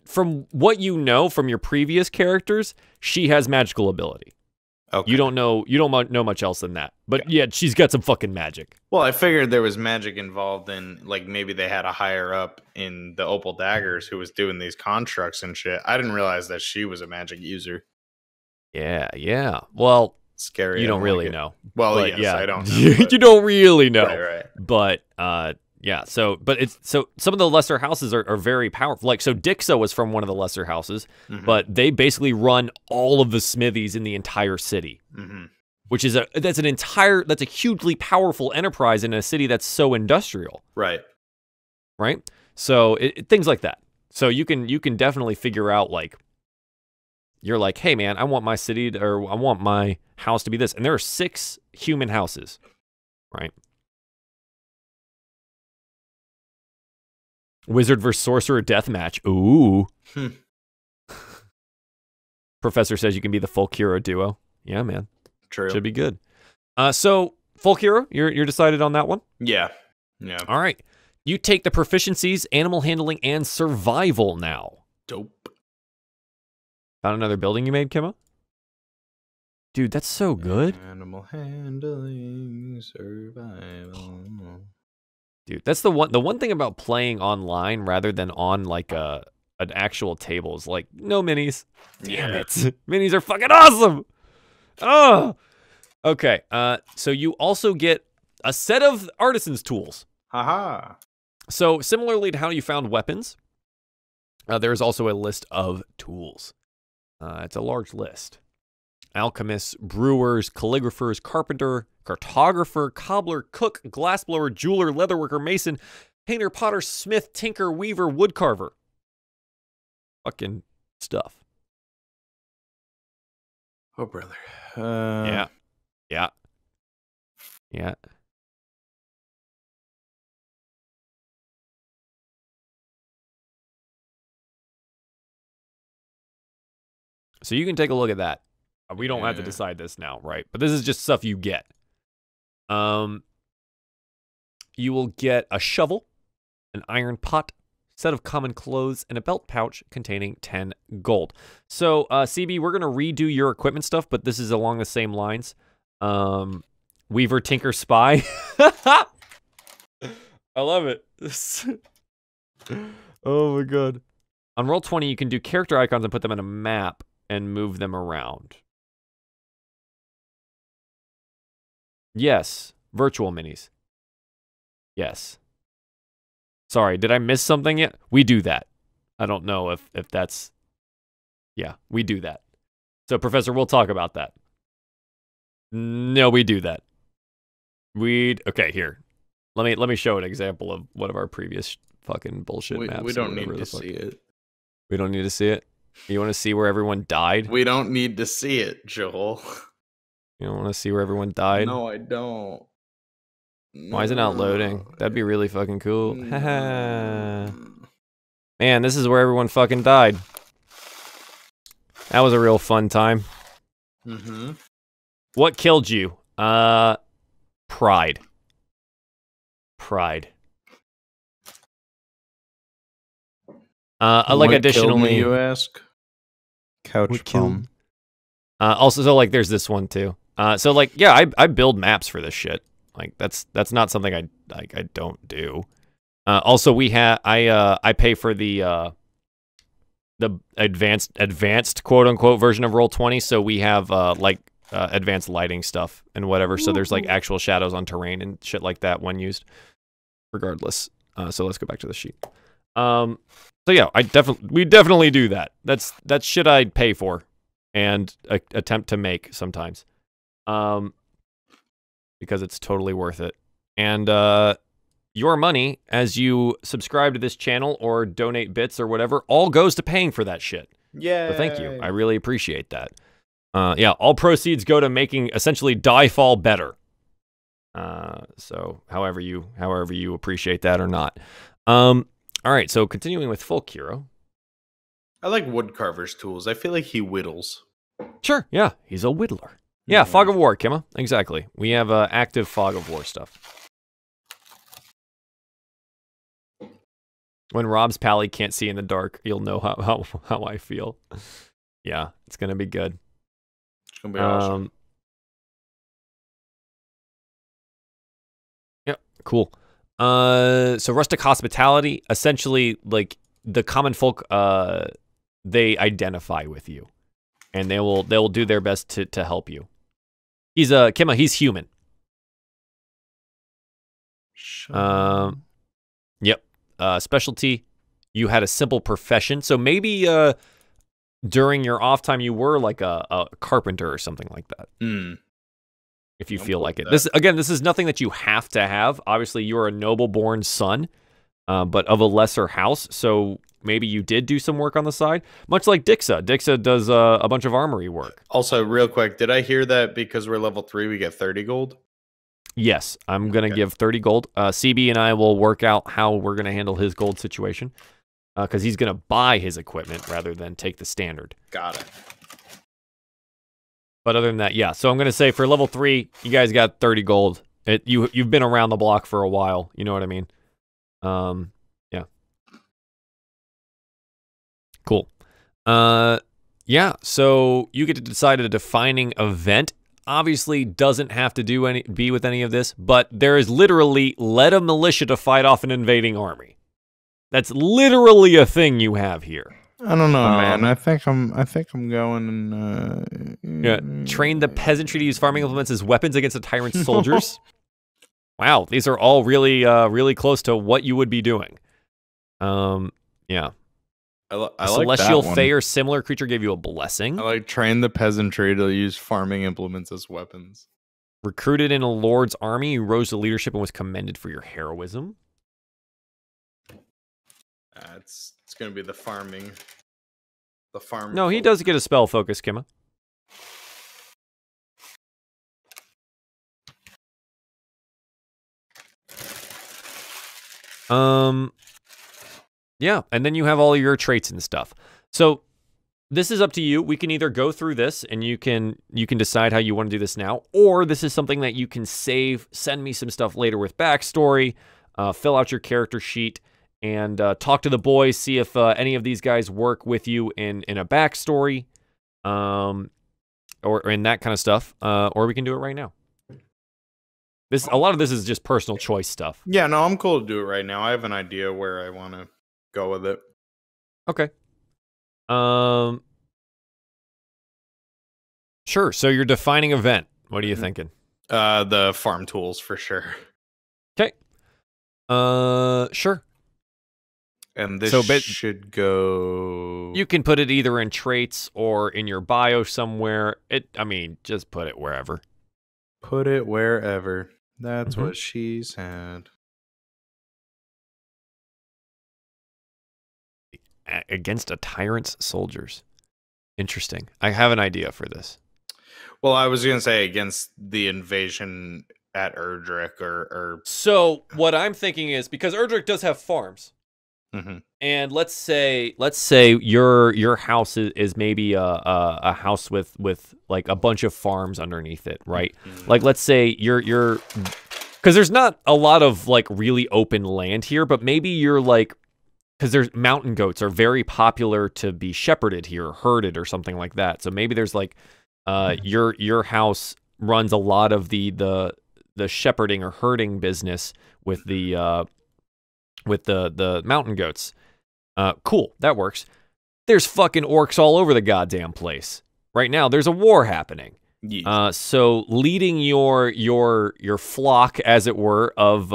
From what you know from your previous characters, she has magical ability. Okay. You don't know much else than that. But yeah, she's got some fucking magic. Well, I figured there was magic involved in, like, maybe they had a higher up in the Opal Daggers who was doing these constructs and shit. I didn't realize that she was a magic user. Yeah. Well, scary. You don't really know. Well, yes, yeah. I don't know. You don't really know. Right. But yeah, so some of the lesser houses are very powerful. Like, so Dixo was from one of the lesser houses, but they basically run all of the smithies in the entire city, which is that's a hugely powerful enterprise in a city that's so industrial. Right. So things like that. So you can definitely figure out, like, you're like, hey man, I want my city or I want my house to be this, and there are 6 human houses, right? Wizard versus Sorcerer deathmatch. Ooh. Professor says you can be the folk hero duo. Yeah, man. True. Should be good. So folk hero, you're decided on that one? Yeah. All right. You take the proficiencies, animal handling, and survival now. Dope. Found another building you made, Kimmo? Dude, that's so good. Animal handling, survival. Dude, that's the one thing about playing online rather than on like an actual table is like no minis. Damn it. Minis are fucking awesome. Oh. Okay. So you also get a set of artisan's tools. Haha. So similarly to how you found weapons, there's also a list of tools. It's a large list. Alchemists, brewers, calligraphers, carpenter, cartographer, cobbler, cook, glassblower, jeweler, leatherworker, mason, painter, potter, smith, tinker, weaver, woodcarver. Fucking stuff. Oh, brother. Yeah. Yeah. Yeah. So you can take a look at that. We don't have to decide this now, right? But this is just stuff you get. You will get a shovel, an iron pot, set of common clothes, and a belt pouch containing 10 gold. So, CB, we're going to redo your equipment stuff, but this is along the same lines. Weaver, Tinker, Spy. I love it. Oh my god. On Roll20, you can do character icons and put them in a map and move them around. Yes. Virtual minis. Yes. Sorry, did I miss something yet? We do that. I don't know if that's... Yeah, we do that. So, Professor, we'll talk about that. No, we do that. Okay, here. Let me show an example of one of our previous fucking bullshit maps. We don't need to see it. We don't need to see it? You want to see where everyone died? We don't need to see it, Joel. You don't want to see where everyone died? No, I don't. Why is it not loading? That'd be really fucking cool. Haha. Man, this is where everyone fucking died. That was a real fun time. Mm-hmm. What killed you? Pride. Pride. Like additionally, killed me, you ask? Couch bum. Also, so like, there's this one too. So like, yeah, I build maps for this shit. Like that's not something I don't do. Also, I pay for the advanced quote unquote version of Roll20. So we have advanced lighting stuff and whatever. So there's like actual shadows on terrain and shit like that when used. Regardless. So let's go back to the sheet. So yeah, we definitely do that. That's shit I'd pay for and attempt to make sometimes. Because it's totally worth it. And your money, as you subscribe to this channel or donate bits or whatever, all goes to paying for that shit. Yeah. So thank you. I really appreciate that. Yeah, all proceeds go to making essentially DieFall better. So however you appreciate that or not. All right, so continuing with Folk Hero. I like Woodcarver's tools. I feel like he whittles. Sure, yeah, he's a whittler. Yeah, Fog of War, Kimma. Exactly. We have active Fog of War stuff. When Rob's Pally can't see in the dark, you'll know how I feel. Yeah, it's gonna be good. It's gonna be awesome. Yeah, cool. So Rustic Hospitality, essentially, like the common folk, they identify with you, and they will do their best to help you. He's Kimma. He's human. Yep. Specialty. You had a simple profession, so maybe during your off time you were like a carpenter or something like that. If you feel like it. This is nothing that you have to have. Obviously, you're a noble-born son, but of a lesser house, so maybe you did do some work on the side. Much like Dixa. Dixa does a bunch of armory work. Also, real quick, did I hear that because we're level 3, we get 30 gold? Yes, I'm going to give 30 gold. CB and I will work out how we're going to handle his gold situation, because he's going to buy his equipment rather than take the standard. Got it. But other than that, yeah. So I'm going to say for level 3, you guys got 30 gold. You've been around the block for a while. You know what I mean? Yeah. Cool. Yeah, so you get to decide a defining event. Obviously doesn't have to be with any of this, but there is literally let a militia to fight off an invading army. That's literally a thing you have here. I don't know, man. I think I'm going. Yeah, train the peasantry to use farming implements as weapons against the tyrant's soldiers. Wow, these are all really, really close to what you would be doing. Yeah. I like Celestial that one. Fey or similar creature gave you a blessing. I like train the peasantry to use farming implements as weapons. Recruited in a lord's army, you rose to leadership and was commended for your heroism. It's going to be the farming. The farm. No, he does get a spell focus, Kimma. Yeah, and then you have all of your traits and stuff. So this is up to you. We can either go through this and you can decide how you want to do this now, or this is something that you can save, send me some stuff later with backstory, fill out your character sheet, and talk to the boys, see if any of these guys work with you in a backstory, or in that kind of stuff, or we can do it right now. A lot of this is just personal choice stuff. Yeah, no, I'm cool to do it right now. I have an idea where I want to go with it. Okay. Sure. So you're defining event. What are you thinking? The farm tools for sure. Okay. Sure. And this should go. You can put it either in traits or in your bio somewhere. I mean, just put it wherever. Put it wherever. That's what she said. Against a tyrant's soldiers. Interesting. I have an idea for this. Well, I was going to say against the invasion at Erdrick or... So what I'm thinking is, because Erdrick does have farms, and let's say your house is maybe a house with like a bunch of farms underneath it, right? Like let's say you're because there's not a lot of like really open land here, but maybe you're like, because there's mountain goats are very popular to be shepherded here, herded or something like that. So maybe there's like your house runs a lot of the shepherding or herding business with the mountain goats. Cool, that works. There's fucking orcs all over the goddamn place. Right now, there's a war happening. So leading your flock, as it were, of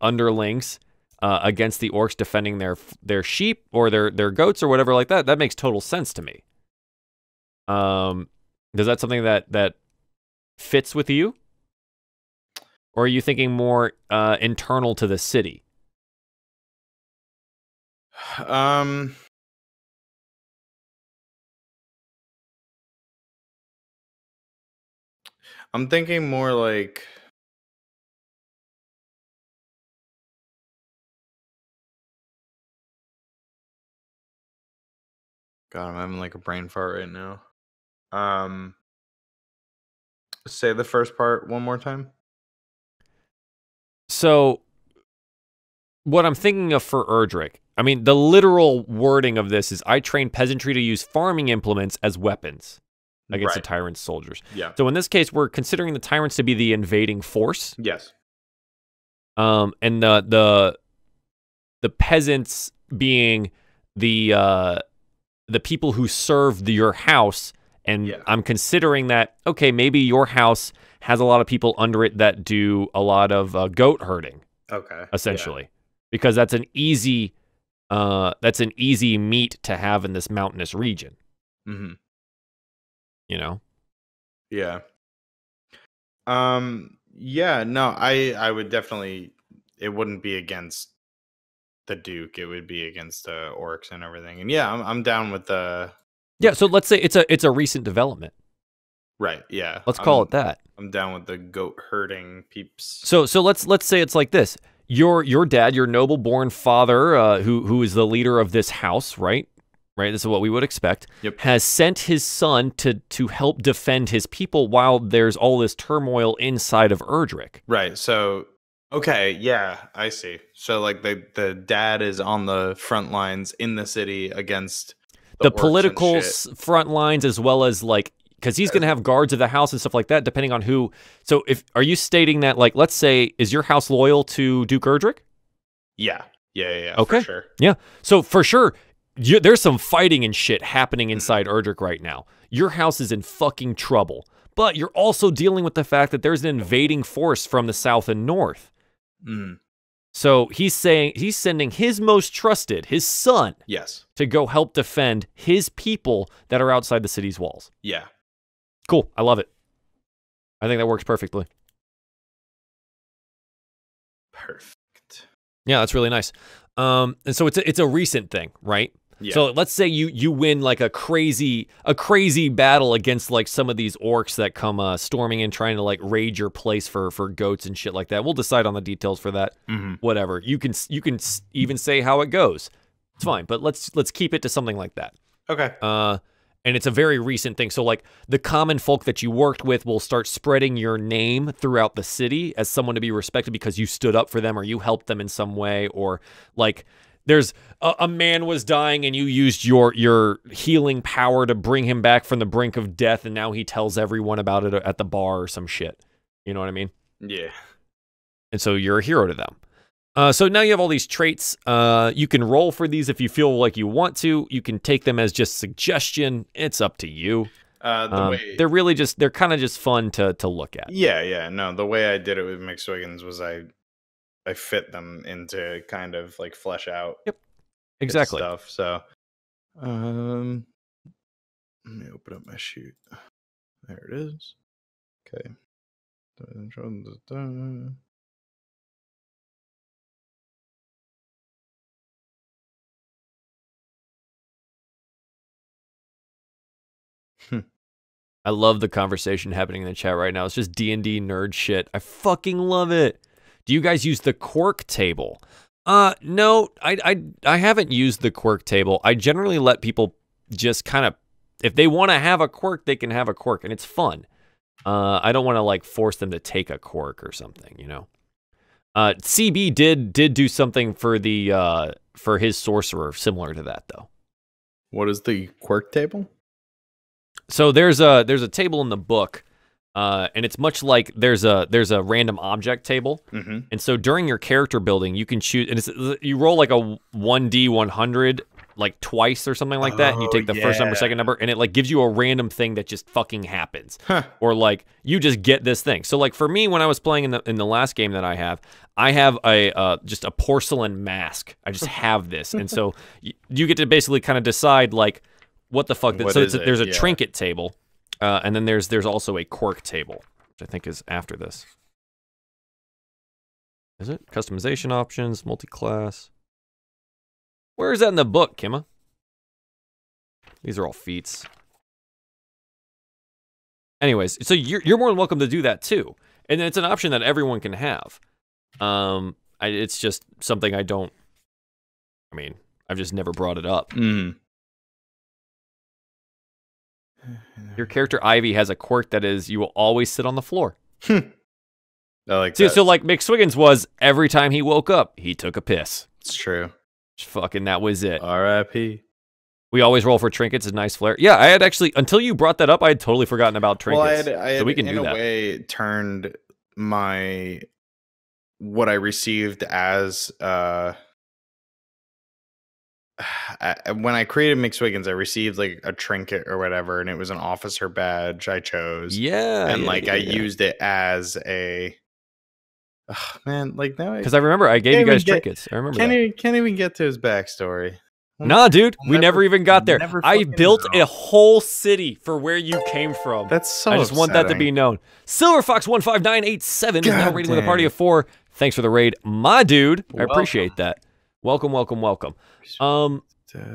underlings against the orcs defending their sheep or their goats or whatever like that makes total sense to me. Is that something that fits with you? Or are you thinking more internal to the city? I'm thinking more like... God, I'm having like a brain fart right now. Say the first part one more time. So, what I'm thinking of for Erdrick, I mean, the literal wording of this is, I train peasantry to use farming implements as weapons against the tyrant's soldiers. Yeah. So in this case, we're considering the tyrants to be the invading force. Yes. And the peasants being the people who serve your house. And I'm considering that, okay, maybe your house has a lot of people under it that do a lot of goat herding. Okay. Essentially, because that's an easy meat to have in this mountainous region. You know? Yeah. Yeah, no, I would definitely, it wouldn't be against the Duke, it would be against orcs and everything. And yeah, I'm down with the... Yeah, so let's say it's a recent development. Right, yeah. Let's call it that. I'm down with the goat herding peeps. So let's say it's like this. Your dad, your noble-born father, who is the leader of this house, right? Right, this is what we would expect, has sent his son to help defend his people while there's all this turmoil inside of Erdrick. Right, so, okay, yeah, I see. So, like, the dad is on the front lines in the city against the political front lines, as well as, like, because he's going to have guards of the house and stuff like that, depending on who. So, are you stating that, like, let's say, is your house loyal to Duke Erdrick? Yeah. Okay. For sure. Yeah, so for sure, there's some fighting and shit happening inside Erdrick right now. Your house is in fucking trouble. But you're also dealing with the fact that there's an invading force from the south and north. So he's sending his most trusted, his son, to go help defend his people that are outside the city's walls. Yeah. Cool. I love it. I think that works perfectly. Perfect. Yeah, that's really nice. And so it's a recent thing, right? Yeah. So let's say you win like a crazy battle against like some of these orcs that come storming in trying to like raid your place for goats and shit like that. We'll decide on the details for that. Whatever. You can even say how it goes. It's fine, but let's keep it to something like that. Okay. And it's a very recent thing. So like the common folk that you worked with will start spreading your name throughout the city as someone to be respected because you stood up for them or you helped them in some way, or like there's a man was dying and you used your healing power to bring him back from the brink of death, and now he tells everyone about it at the bar or some shit. You know what I mean? Yeah. And so you're a hero to them. So now you have all these traits. You can roll for these if you feel like you want to. You can take them as just suggestion. It's up to you. They're kind of just fun to look at. Yeah. No, the way I did it with McSwiggins was I fit them into kind of like flesh out. Yep. Exactly. Stuff. So, let me open up my sheet. There it is. Okay. I love the conversation happening in the chat right now. It's just D&D nerd shit. I fucking love it. Do you guys use the quirk table? No, I haven't used the quirk table. I generally let people just kind of, if they want to have a quirk, they can have a quirk, and it's fun. I don't want to like force them to take a quirk or something, you know. CB did do something for the for his sorcerer similar to that though. What is the quirk table? So there's a table in the book, and it's much like there's a random object table, and so during your character building, you can choose, and you roll like a 1d100 like twice or something like that, and you take the first number, second number, and it like gives you a random thing that just fucking happens, or like you just get this thing. So like for me, when I was playing in the last game that I have a just a porcelain mask. I just have this, and so you get to basically kind of decide like. What the fuck? So there's a trinket table, and then there's also a quirk table, which I think is after this. Is it? Customization options, multi-class. Where is that in the book, Kimma? These are all feats. Anyways, so you're more than welcome to do that too, and it's an option that everyone can have. It's just something I mean, I've just never brought it up. Your character Ivy has a quirk that is you will always sit on the floor. I like that. So like McSwiggins was every time he woke up, he took a piss. It's true. Fucking that was it. R.I.P. We always roll for trinkets. It's a nice flair. Yeah, I had actually until you brought that up, I had totally forgotten about trinkets. Well, I had so we can in do a that. way turned what I received as when I created McSwiggins, I received like a trinket or whatever, and it was an officer badge I chose. Yeah, and I yeah. used it as a man. Like now, because I remember I gave you guys trinkets. I remember. Can't even get to his backstory. Nah, dude, we never even got there. I built a whole city for where you came from. That's so I just want that to be known. Silverfox15987 is now raiding with a party of 4. Thanks for the raid, my dude. I appreciate that. Welcome.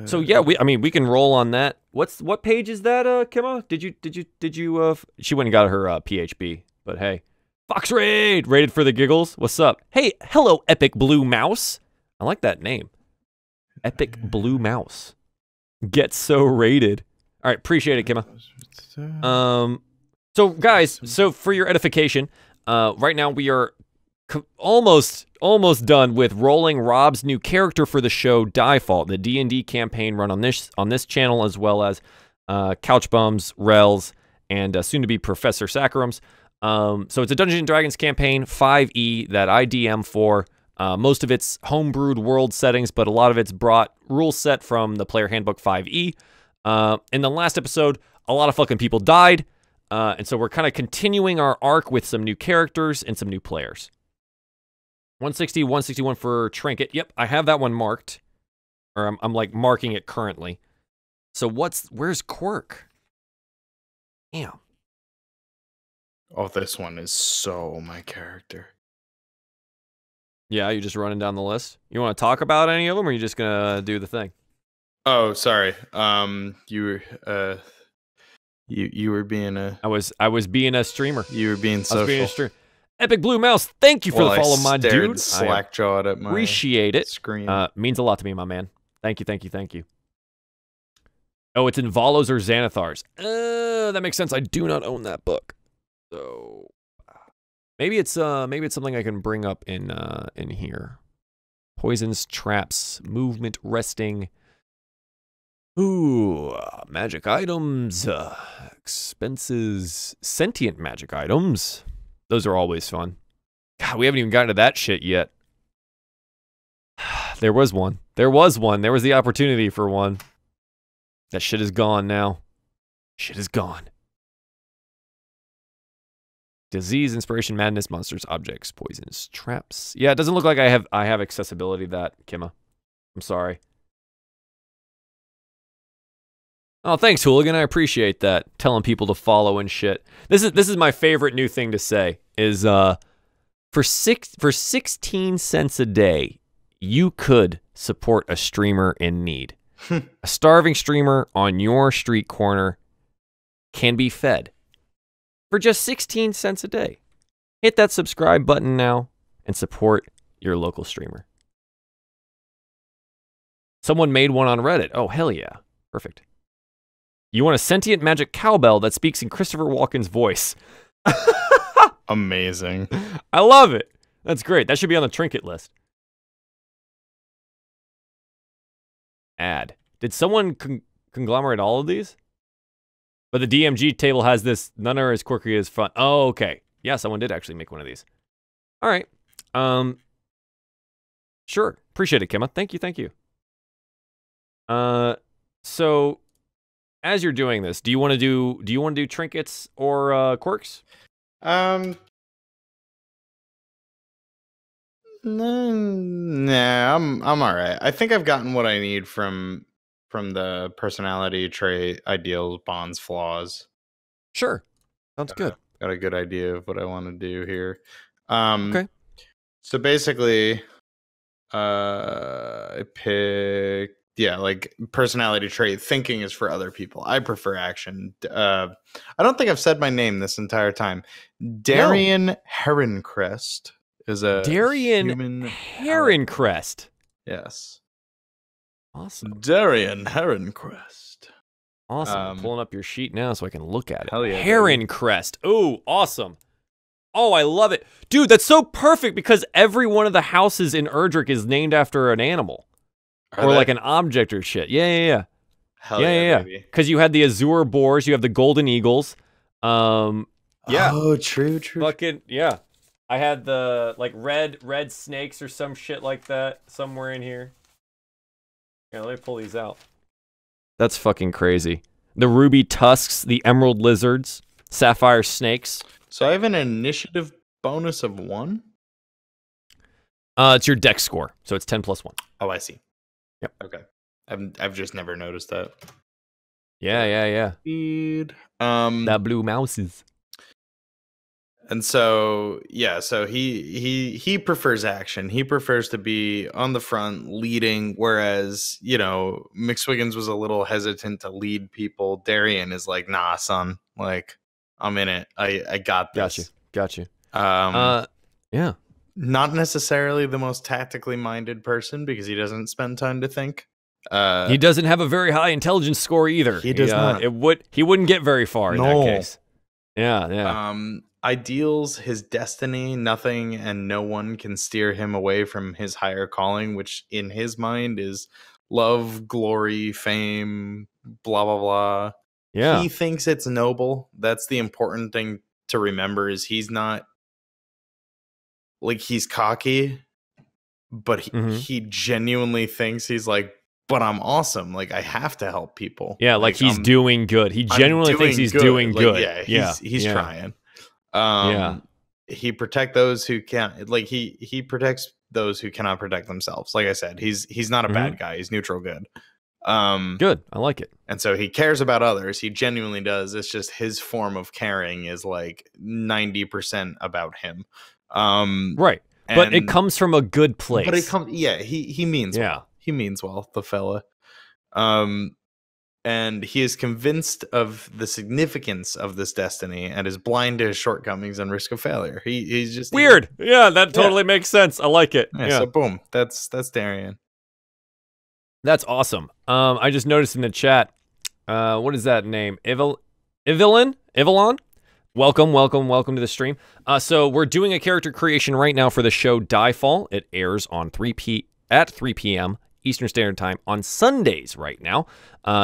So yeah, we can roll on that. What page is that, Kimma? Did you she went and got her PHP, but hey. Fox Raid! Rated for the giggles. What's up? Hey, hello, Epic Blue Mouse. I like that name. Epic Blue Mouse. Get so rated. All right, appreciate it, Kimma. So guys, so for your edification, right now we are almost done with rolling Rob's new character for the show, DieFall, the D&D campaign run on this channel, as well as Couch Bums, Rels, and soon to be Professor Sacrams. So it's a Dungeons & Dragons campaign, 5e, that I DM for. Most of it's homebrewed world settings, but a lot of it's brought rule set from the Player Handbook 5e. In the last episode, a lot of fucking people died, and so we're kind of continuing our arc with some new characters and some new players. 160, 161 for Trinket. Yep, I have that one marked. Or I'm like marking it currently. So where's Quirk? Damn. Oh, this one is so my character. Yeah, you're just running down the list. You want to talk about any of them, or are you just going to do the thing? Oh, sorry. You were you were being a I was being a streamer. you were being I was being a social. streamer. Epic Blue Mouse, thank you for the follow, my dude. Slack-jawed at my appreciate it. screen. Means a lot to me, my man. Thank you, thank you, thank you. Oh, it's in Valos or Xanathars. That makes sense. I do not own that book. So maybe it's something I can bring up in here. Poisons, traps, movement, resting. Ooh, magic items, expenses, sentient magic items. Those are always fun. God, we haven't even gotten to that shit yet. There was one. There was one. There was the opportunity for one. That shit is gone now. Shit is gone. Disease, inspiration, madness, monsters, objects, poisons, traps. Yeah, it doesn't look like I have accessibility to that, Kimma. I'm sorry. Oh, thanks, Hooligan. I appreciate that. Telling people to follow and shit. This is my favorite new thing to say is for 16 cents a day, you could support a streamer in need. A starving streamer on your street corner can be fed for just 16 cents a day. Hit that subscribe button now and support your local streamer. Someone made one on Reddit. Oh, hell yeah. Perfect. You want a sentient magic cowbell that speaks in Christopher Walken's voice. Amazing. I love it. That's great. That should be on the trinket list. Add. Did someone conglomerate all of these? But the DMG table has this. None are as quirky as fun. Oh, okay. Yeah, someone did actually make one of these. All right. Sure. Appreciate it, Kimma. Thank you. Thank you. So as you're doing this, do you want to do trinkets or quirks? Nah, I'm all right. I think I've gotten what I need from the personality trait, ideals, bonds, flaws. Sure. Sounds good. Got a good idea of what I want to do here. Okay. So basically, I picked, like personality trait. Thinking is for other people. I prefer action. I don't think I've said my name this entire time. Darian Heroncrest is a human Heroncrest. Yes. Awesome. Darian Heroncrest. Awesome. I'm pulling up your sheet now so I can look at it. Hell yeah. Heroncrest. Ooh, awesome. Oh, I love it. Dude, that's so perfect because every one of the houses in Erdrick is named after an animal. Or like an object or shit. Yeah. Hell yeah, baby. Because you had the Azure Boars, you have the Golden Eagles. Yeah. Oh, true. Fucking, yeah. I had the, like, red snakes or some shit like that somewhere in here. Yeah, let me pull these out. That's fucking crazy. The ruby tusks, the emerald lizards, sapphire snakes. So I have an initiative bonus of 1? It's your dex score, so it's 10 plus 1. Oh, I see. Yep. Okay. I've just never noticed that. Yeah. Speed. That blue mouses. And so, yeah, so he prefers action. He prefers to be on the front leading, whereas, McSwiggins was a little hesitant to lead people. Darian is like, nah, son, like, I'm in it. I got this. Got you. Yeah. Not necessarily the most tactically minded person because he doesn't spend time to think. He doesn't have a very high intelligence score either. He does not. He wouldn't get very far in that case. Yeah. Ideals, his destiny, nothing and no one can steer him away from his higher calling, which in his mind is love, glory, fame, blah, blah, blah. Yeah. He thinks it's noble. That's the important thing to remember is he's not, like, he's cocky, but he genuinely thinks he's like, but I'm awesome. Like, I have to help people. Yeah, like he's doing good. He genuinely thinks he's doing good. He's trying. He protect those who can't. Like, he protects those who cannot protect themselves. Like I said, he's not a bad guy. He's neutral good. Good. I like it. And so he cares about others. He genuinely does. It's just his form of caring is like 90% about him. Right. But it comes from a good place. But he means well. He means well, the fella. And he is convinced of the significance of this destiny and is blind to his shortcomings and risk of failure. He's just weird. Yeah, that totally makes sense. I like it. Yeah. So boom, that's Darian. That's awesome. I just noticed in the chat, what is that name? Evelyn? Welcome to the stream. So we're doing a character creation right now for the show DieFall. It airs on 3 p.m. Eastern Standard Time on Sundays right now.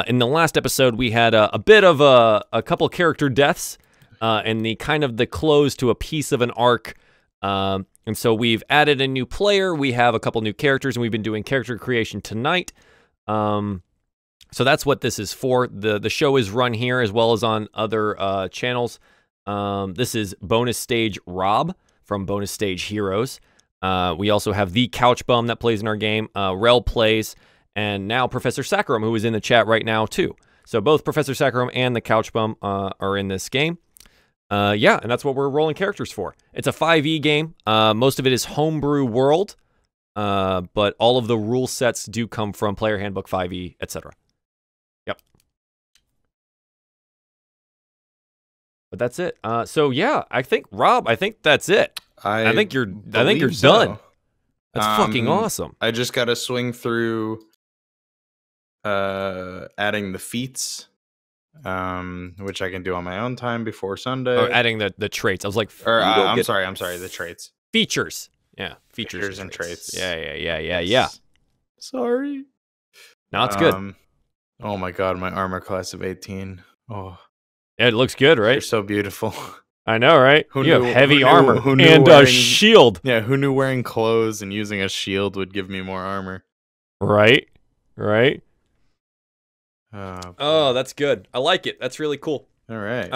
In the last episode, we had a bit of a couple character deaths and the kind of the close to a piece of an arc. And so we've added a new player. We have a couple new characters, and we've been doing character creation tonight. So that's what this is for. The show is run here as well as on other channels. This is Bonus Stage Rob from Bonus Stage Heroes. We also have the Couch Bum that plays in our game. Rel plays, and now Professor Saccharum, who is in the chat right now too. So both Professor Saccharum and the Couch Bum are in this game. Yeah, and that's what we're rolling characters for. It's a 5e game. Most of it is Homebrew World, but all of the rule sets do come from Player Handbook 5e, etc. Yep. But that's it. So yeah, I think Rob, I think that's it. I think you're done. So. That's fucking awesome. I just got to swing through adding the feats, which I can do on my own time before Sunday. Oh, adding the traits. I was like, I'm sorry, the traits. Features. Yeah, features and traits. Yeah. Sorry. No, it's good. Oh my god, my armor class of 18. Oh. It looks good, right? You're so beautiful. I know, right? You have heavy armor and a shield. Yeah, who knew wearing clothes and using a shield would give me more armor? Right? Oh, that's good. I like it. That's really cool. All right.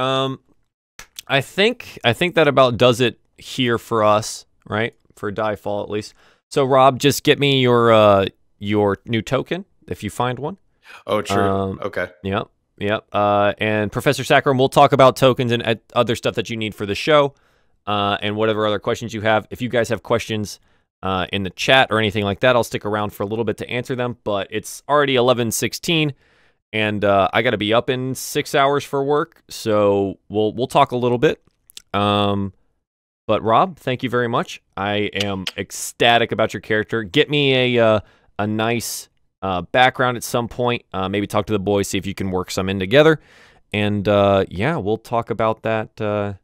I think that about does it here for us, right? For DieFall at least. So Rob, just get me your new token if you find one. Oh, true. Okay. Yep. And Professor Saccharum, we'll talk about tokens and other stuff that you need for the show, and whatever other questions you have. If you guys have questions in the chat or anything like that, I'll stick around for a little bit to answer them. But it's already 11:16, and I got to be up in 6 hours for work, so we'll talk a little bit. But Rob, thank you very much. I am ecstatic about your character. Get me a nice background at some point. Maybe talk to the boys, see if you can work some in together. And yeah, we'll talk about that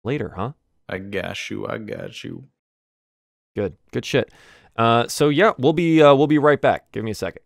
later, huh? I got you. Good shit. So yeah, we'll be right back. Give me a second.